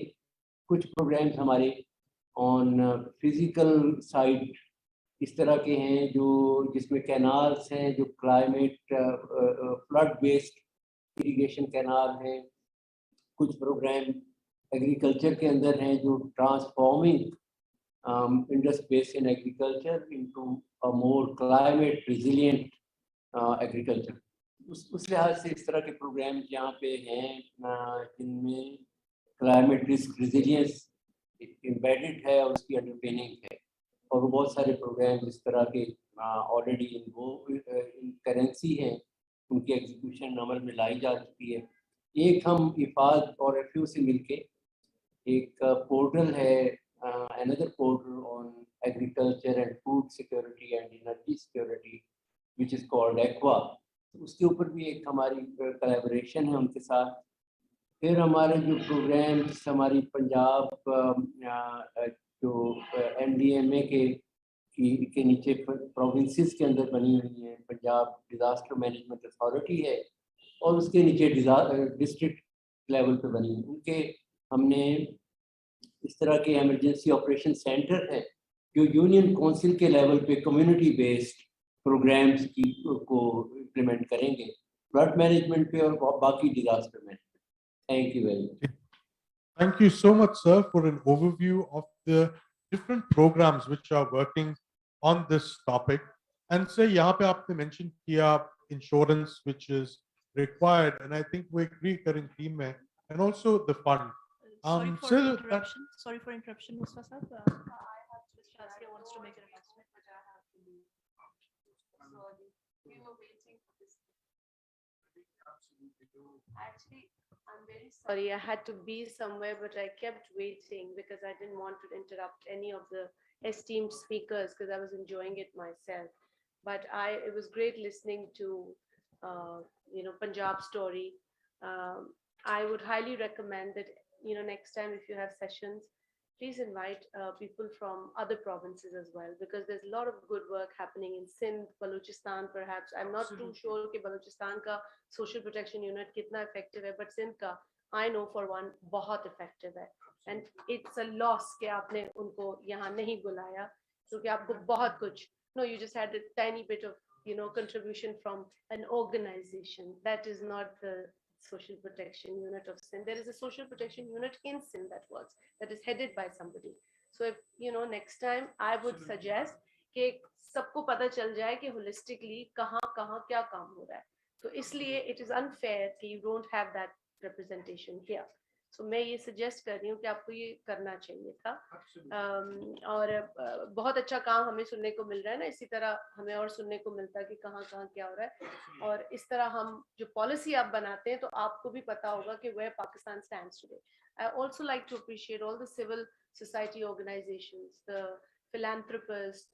कुछ प्रोग्राम्स हमारे ऑन फिजिकल साइड इस तरह के हैं जो जिसमें कैनाल्स हैं जो climate flood based irrigation canal हैं। कुछ प्रोग्राम एग्रीकल्चर के अंदर हैं जो transforming industry-based in agriculture into a more climate resilient agriculture. उस लिहाज से इस तरह के प्रोग्राम यहाँ पे हैं जिनमें क्लाइमेट रिस्क रिजिलियंस एम्बेडेड है और उसकी अंडरपिनिंग है, और बहुत सारे प्रोग्राम इस तरह के ऑलरेडी इन करेंसी हैं, उनकी एग्जीक्यूशन अमल में लाई जा चुकी है। एक हम इफाद और एफयू से मिलके एक पोर्टल है, another portal on agriculture and food security and energy security, which is called Aqua. उसके ऊपर भी एक हमारी कोलैबोरेशन है उनके साथ। फिर हमारे जो प्रोग्राम्स हमारी पंजाब जो NDMA के नीचे प्रोविंसेस के अंदर बनी हुई है, पंजाब डिजास्टर मैनेजमेंट अथॉरिटी है, और उसके नीचे डिस्ट्रिक्ट लेवल पे बनी हुई, उनके हमने इस तरह के इमरजेंसी ऑपरेशन सेंटर है जो यूनियन काउंसिल के लेवल पे कम्युनिटी बेस्ड प्रोग्राम्स को इम्प्लीमेंट करेंगे, फ्लड मैनेजमेंट पे और बाकी disaster management. Thank you very much. Thank you so much, sir, for an overview of the different programs which are working on this topic. And sir, यहाँ पे आपने mention किया insurance which is required, and I think we agree करें team में, and also the fund. Sorry for sir, interruption. Sorry for interruption, Mustafa sahab. I have Mr. Shastri wants to make an announcement, but I have to leave. Sorry, we were waiting for this. Actually, I'm very sorry. I had to be somewhere, but I kept waiting because I didn't want to interrupt any of the esteemed speakers because I was enjoying it myself. But it was great listening to, Punjab story. I would highly recommend that, next time if you have sessions, please invite people from other provinces as well, because there's a lot of good work happening in Sindh, Balochistan, perhaps. I'm not too sure कि Balochistan का social protection unit कितना effective है, but Sindh का I know for one बहुत effective है, and it's a loss कि आपने उनको यहाँ नहीं बुलाया क्योंकि आपको बहुत कुछ, no, you just had a tiny bit of, contribution from an organization. That is not the social protection unit of Sindh. There is a social protection unit in Sindh that is headed by somebody. So if next time I would suggest कि सबको पता चल जाए कि holistically कहाँ क्या काम हो रहा है, तो इसलिए it is unfair कि you don't have that representation here. So मैं ये suggest कर रही हूँ कि आपको ये करना चाहिए था, और बहुत अच्छा काम हमें सुनने को मिल रहा है ना, इसी तरह हमें और सुनने को मिलता है कि कहाँ क्या हो रहा है, और इस तरह हम जो पॉलिसी आप बनाते हैं तो आपको भी पता होगा कि where Pakistan stands today. I also like to appreciate all the civil society organizations, the philanthropists,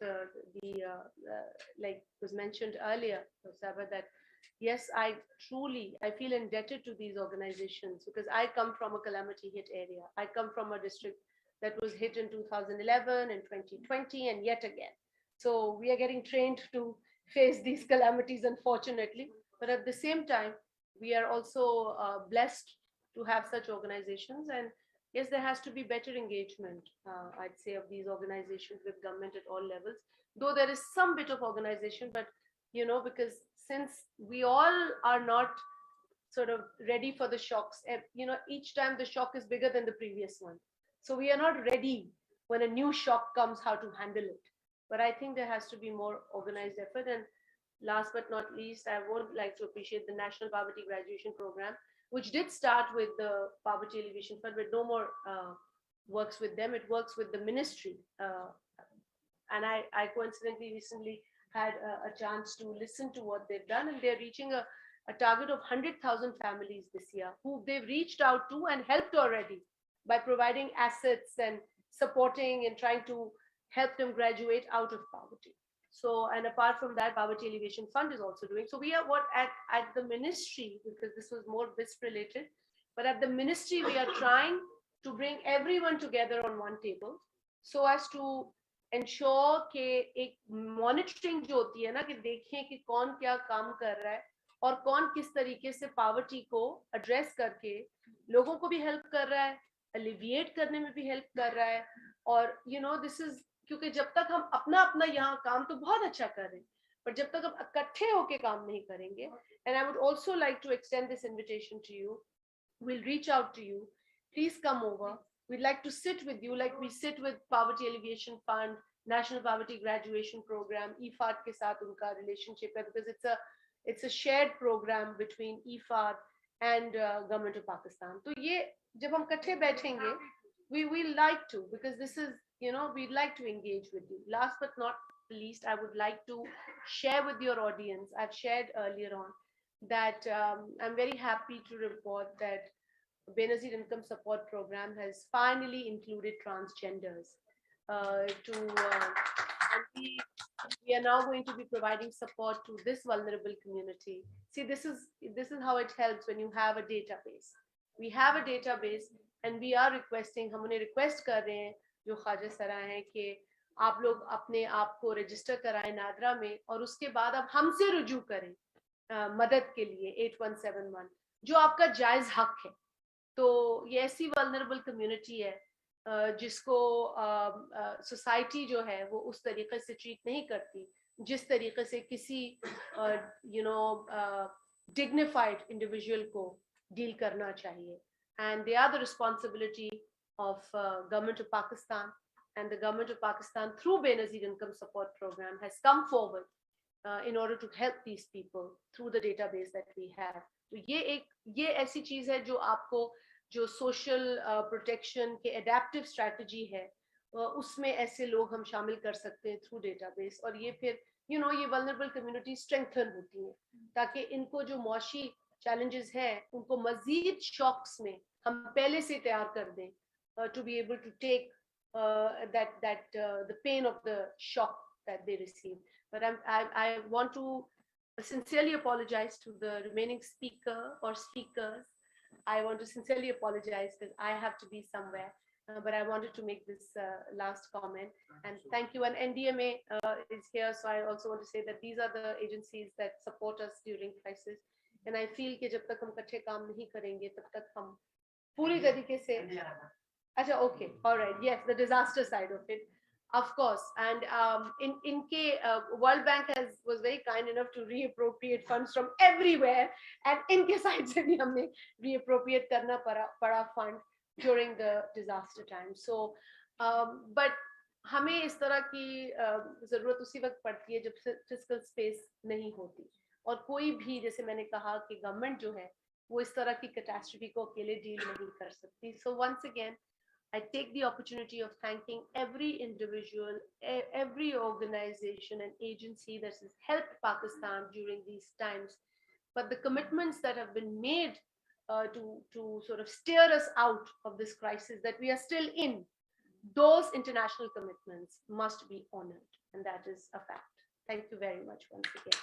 like was mentioned earlier, Saba, that yes, I feel indebted to these organizations because I come from a calamity hit area. I come from a district that was hit in 2011 and 2020 and yet again. So we are getting trained to face these calamities, unfortunately. But at the same time, we are also blessed to have such organizations. And yes, there has to be better engagement, I'd say, of these organizations with government at all levels. Though there is some bit of organization, but because since we all are not sort of ready for the shocks, each time the shock is bigger than the previous one. So we are not ready when a new shock comes, how to handle it. But I think there has to be more organized effort. And last but not least, I would like to appreciate the National Poverty Graduation Program, which did start with the Poverty Alleviation Fund, but no more works with them. It works with the ministry. And I coincidentally recently had a chance to listen to what they've done, and they're reaching a target of 100,000 families this year who they've reached out to and helped already by providing assets and supporting and trying to help them graduate out of poverty. So, and apart from that, Poverty Alleviation Fund is also doing. So we are at the ministry, because this was more BISP related, but at the ministry, we are trying to bring everyone together on one table so as to ensure कि एक monitoring जो होती है ना, कि देखें कि कौन क्या काम कर रहा है और कौन किस तरीके से poverty को address करके लोगों को भी help कर रहा है, alleviate करने में भी help कर रहा है, और this is क्योंकि जब तक हम अपना यहाँ काम तो बहुत अच्छा कर रहे हैं, पर जब तक हम इकट्ठे होके काम नहीं करेंगे, and I would also like to extend this invitation to you. We'll reach out to you. Please come over. we'd like to sit with you like we sit with Poverty Alleviation Fund, National Poverty Graduation Program, IFAD के साथ उनका relationship है, because it's a shared program between IFAD and Government of Pakistan. तो ये जब हम इकट्ठे बैठेंगे, we like to, because this is, you know, we'd like to engage with you. Last but not least, I would like to share with your audience, I've shared earlier on, that I'm very happy to report that Benazir Income Support Program has finally included transgenders. And we are now going to be providing support to this vulnerable community. See, this is how it helps when you have a database. We have a database, and we are requesting, हम उन्हें request कर रहे हैं जो ख्वाजा सरा हैं कि आप लोग अपने आप को register कराएं नादरा में, और उसके बाद आप हमसे रुजू करें मदद के लिए 8171, जो आपका जायज हक है. तो ये ऐसी vulnerable community है जिसको सोसाइटी जो है वो उस तरीके से ट्रीट नहीं करती जिस तरीके से किसी dignified individual को डील करना चाहिए. And they are the responsibility of Government of Pakistan, and the Government of Pakistan through Benazir Income Support Program has come forward in order to help these people through the database that we have. तो ये ऐसी चीज है जो आपको जो social protection के adaptive strategy है उसमें ऐसे लोग हम शामिल कर सकते हैं थ्रू डेटाबेस, और ये फिर ये वल्नरेबल कम्युनिटी स्ट्रेंथन होती हैं ताकि इनको जो मौशी चैलेंजेस हैं उनको मजीद शॉक्स में हम पहले से तैयार कर दें to be able to take the pain of the shock that they receive. But I want to sincerely apologize to the remaining speaker or speakers. I want to sincerely apologize because I have to be somewhere, but I wanted to make this last comment. And thank you. And NDMA is here, so I also want to say that these are the agencies that support us during crisis. And I feel कि जब तक हम इकट्ठे काम नहीं करेंगे तब तक हम पूरी तरीके से अच्छा, okay, all right, yes, the disaster side of it, of course. And World Bank was very kind enough to reappropriate funds from everywhere, and इनके side से भी हमने reappropriate करना पड़ा fund during the disaster time. So, but हमें इस तरह की जरूरत उसी वक्त पड़ती है जब fiscal space नहीं होती, और कोई भी, जैसे मैंने कहा कि गवर्नमेंट जो है वो इस तरह की कैटास्ट्रोफी को अकेले डील नहीं कर सकती. So once again, I take the opportunity of thanking every individual, every organization and agency that has helped Pakistan during these times. But the commitments that have been made to sort of steer us out of this crisis that we are still in, those international commitments must be honored. And that is a fact. Thank you very much once again.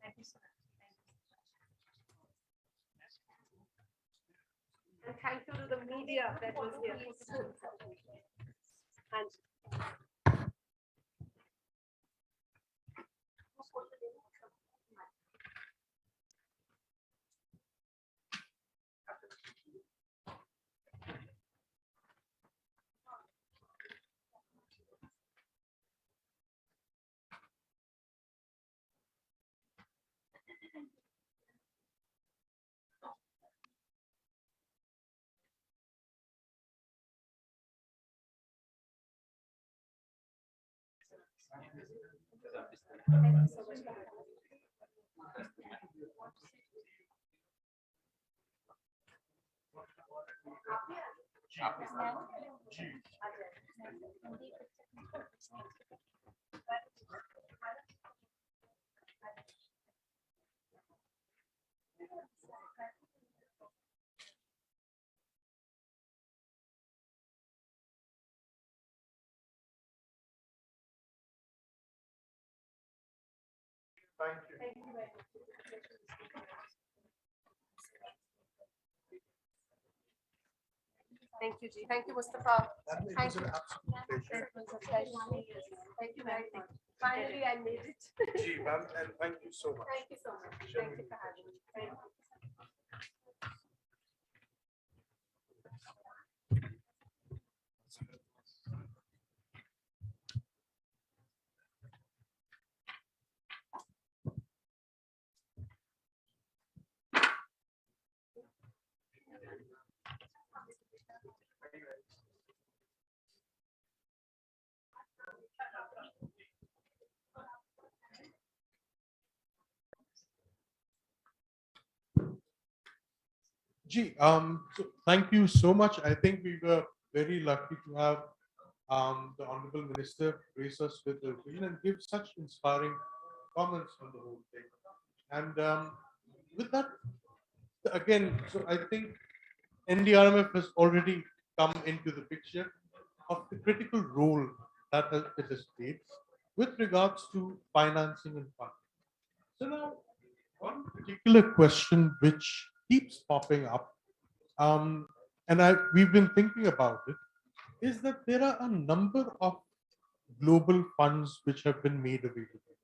Thank you so much. And thank you to the media that was here. And thank you so much. Thank you. Thank you very much. Thank you, Ji. Thank you, Mustafa. Thank you. It was a pleasure. Thank you very much. Finally, I made it. Ji, ma'am, and thank you so much. Thank you so much. Thank you for having me. Thank you. Gee, so thank you so much. I think we were very lucky to have the Honorable Minister grace us with the occasion and give such inspiring comments on the whole thing. And with that, again, so I think NDRMF has already come into the picture of the critical role that it has played with regards to financing and funding. So now, one particular question which keeps popping up, we've been thinking about it, is that there are a number of global funds which have been made available.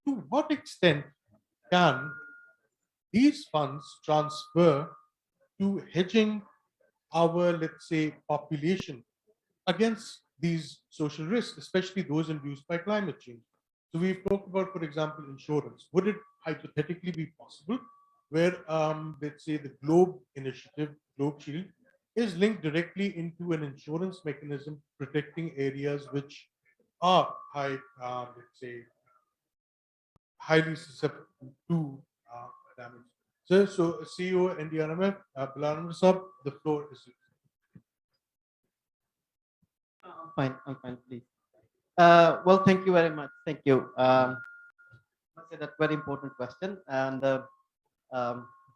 To what extent can these funds transfer to hedging our, let's say, population against these social risks, especially those induced by climate change? So we've talked about, for example, insurance. Would it hypothetically be possible where, let's say, the Globe Initiative, Globe Shield, is linked directly into an insurance mechanism protecting areas which are high, let's say, highly susceptible to damage. So CEO NDRMF, Bilal Ahmed Sahab, the floor is yours. I'm fine, please. Well, thank you very much. Thank you. I say that's very important question, and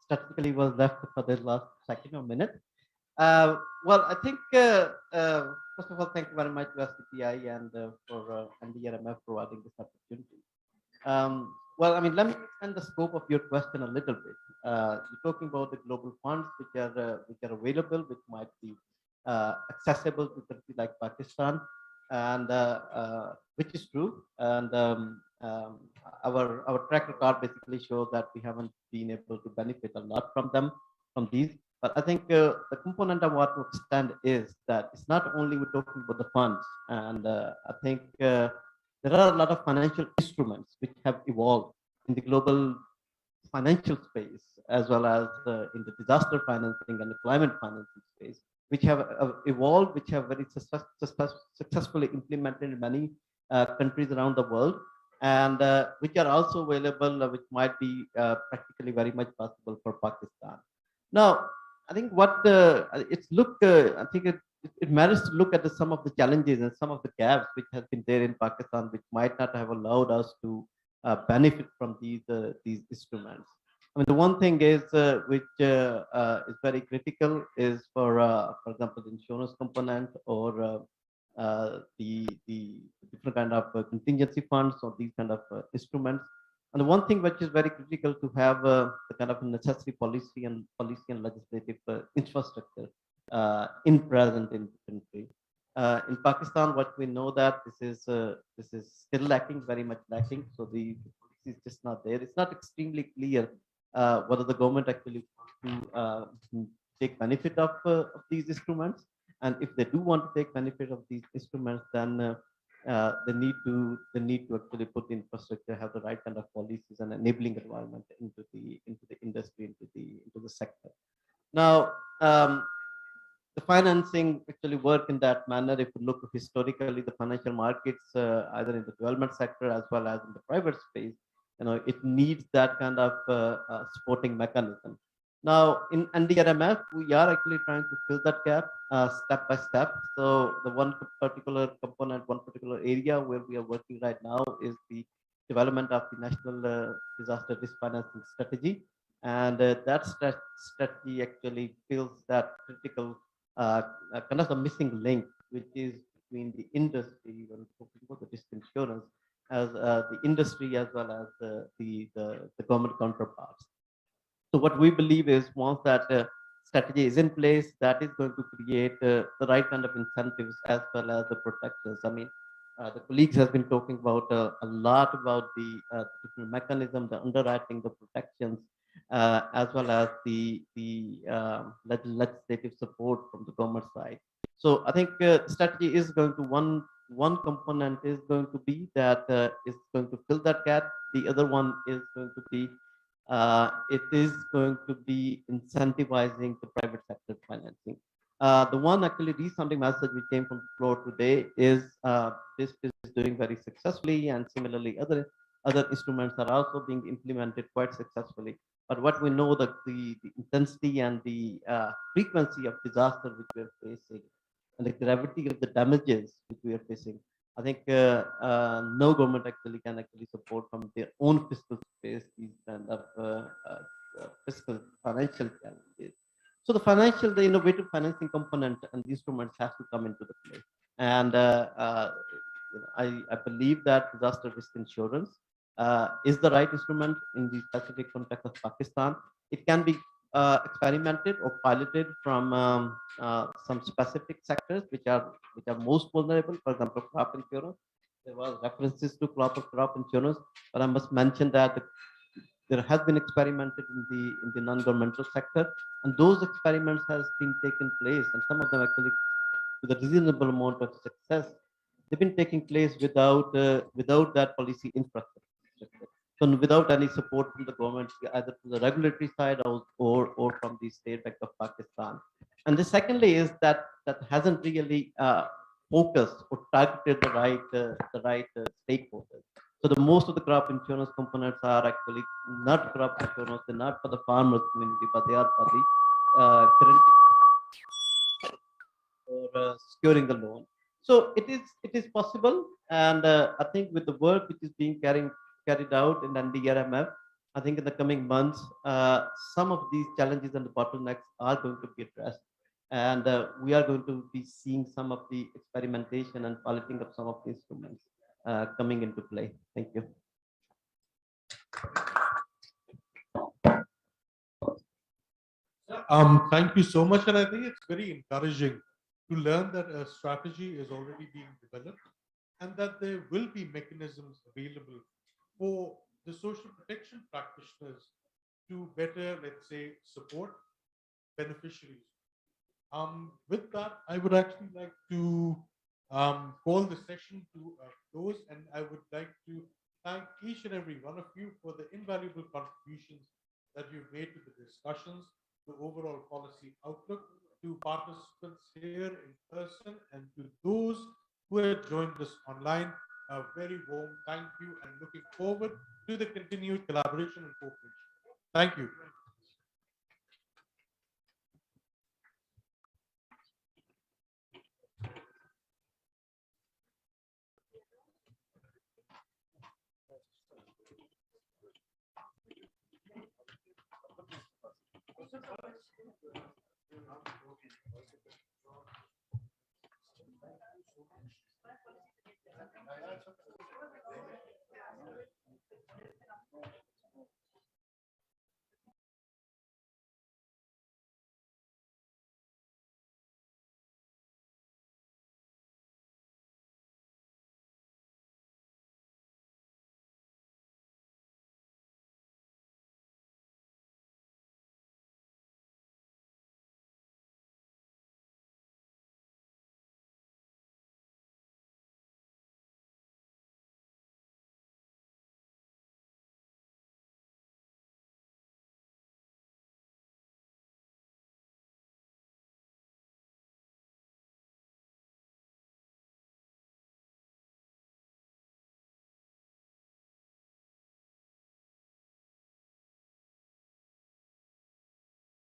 statistically was left for the last second or minute. Well, I think first of all, thank you very much to SDPI and for NDRMF providing this opportunity. Well, I mean, let me extend the scope of your question a little bit. You're talking about the global funds which are available, which might be accessible to countries like Pakistan, and which is true. And our track record basically shows that we haven't been able to benefit a lot from these. But I think the component I want to extend is that it's not only we're talking about the funds, and I think there are a lot of financial instruments which have evolved in the global financial space, as well as in the disaster financing and the climate financing space, which have evolved, which have very successfully implemented in many countries around the world, and which are also available, which might be practically very much possible for Pakistan. Now, I think what it's look, I think it matters to look at some of the challenges and some of the gaps which has been there in Pakistan, which might not have allowed us to benefit from these instruments. I mean, the one thing is which is very critical is for example, the insurance component or the different kind of contingency funds or these kind of instruments. And the one thing which is very critical to have the kind of necessary policy and legislative infrastructure in present in the country. In Pakistan, what we know that this is still lacking, very much lacking. So the policy is just not there. It's not extremely clear whether the government actually wants to take benefit of these instruments, and if they do want to take benefit of these instruments, then they need to actually put the infrastructure, have the right kind of policies and enabling environment into the industry, into the sector. Now, the financing actually work in that manner. If you look historically, the financial markets, either in the development sector as well as in the private space, it needs that kind of supporting mechanism. Now, in NDRMF, we are actually trying to fill that gap step by step. So the one particular component, one particular area where we are working right now is the development of the National Disaster Risk Financing Strategy. And that strategy actually fills that critical kind of the missing link, which is between the industry, when talking about the risk insurance, as the industry as well as the government counterparts. So what we believe is once that strategy is in place, that is going to create the right kind of incentives as well as the protections. I mean, the colleagues have been talking about a lot about the different mechanism, the underwriting, the protections, as well as the legislative support from the government side. So I think strategy is going to one component is going to be that is going to fill that gap. The other one is going to be it is going to be incentivizing the private sector financing. The one actually resounding message which came from the floor today is this is doing very successfully, and similarly other instruments are also being implemented quite successfully. But what we know that the intensity and the frequency of disaster which we are facing and the gravity of the damages which we are facing, I think no government actually can actually support from their own fiscal space these kind of fiscal financial challenges. So the innovative financing component and the instruments have to come into the play. And I believe that disaster risk insurance is the right instrument in the specific context of Pakistan. It can be experimented or piloted from some specific sectors which are most vulnerable. For example, crop insurance. There was references to crop insurance, but I must mention that there has been experimented in the non-governmental sector, and those experiments has been taken place, and some of them actually with a reasonable amount of success. They've been taking place without that policy infrastructure. So without any support from the government, either from the regulatory side or from the State Bank of Pakistan. And the secondly is that hasn't really focused or targeted the right stakeholders. So the most of the crop insurance components are actually not crop insurance, they're not for the farmers community, but they are for the current or securing the loan. So it is possible, and I think with the work which is being carried out in NDRMF, I think in the coming months, some of these challenges and the bottlenecks are going to be addressed. And we are going to be seeing some of the experimentation and piloting of some of the instruments coming into play. Thank you. Thank you so much. And I think it's very encouraging to learn that a strategy is already being developed and that there will be mechanisms available for the social protection practitioners to better, let's say, support beneficiaries. With that, I would actually like to call the session to a close, and I would like to thank each and every one of you for the invaluable contributions that you've made to the discussions, the overall policy outlook, to participants here in person, and to those who have joined us online. A very warm thank you, and looking forward to the continued collaboration and cooperation. Thank you.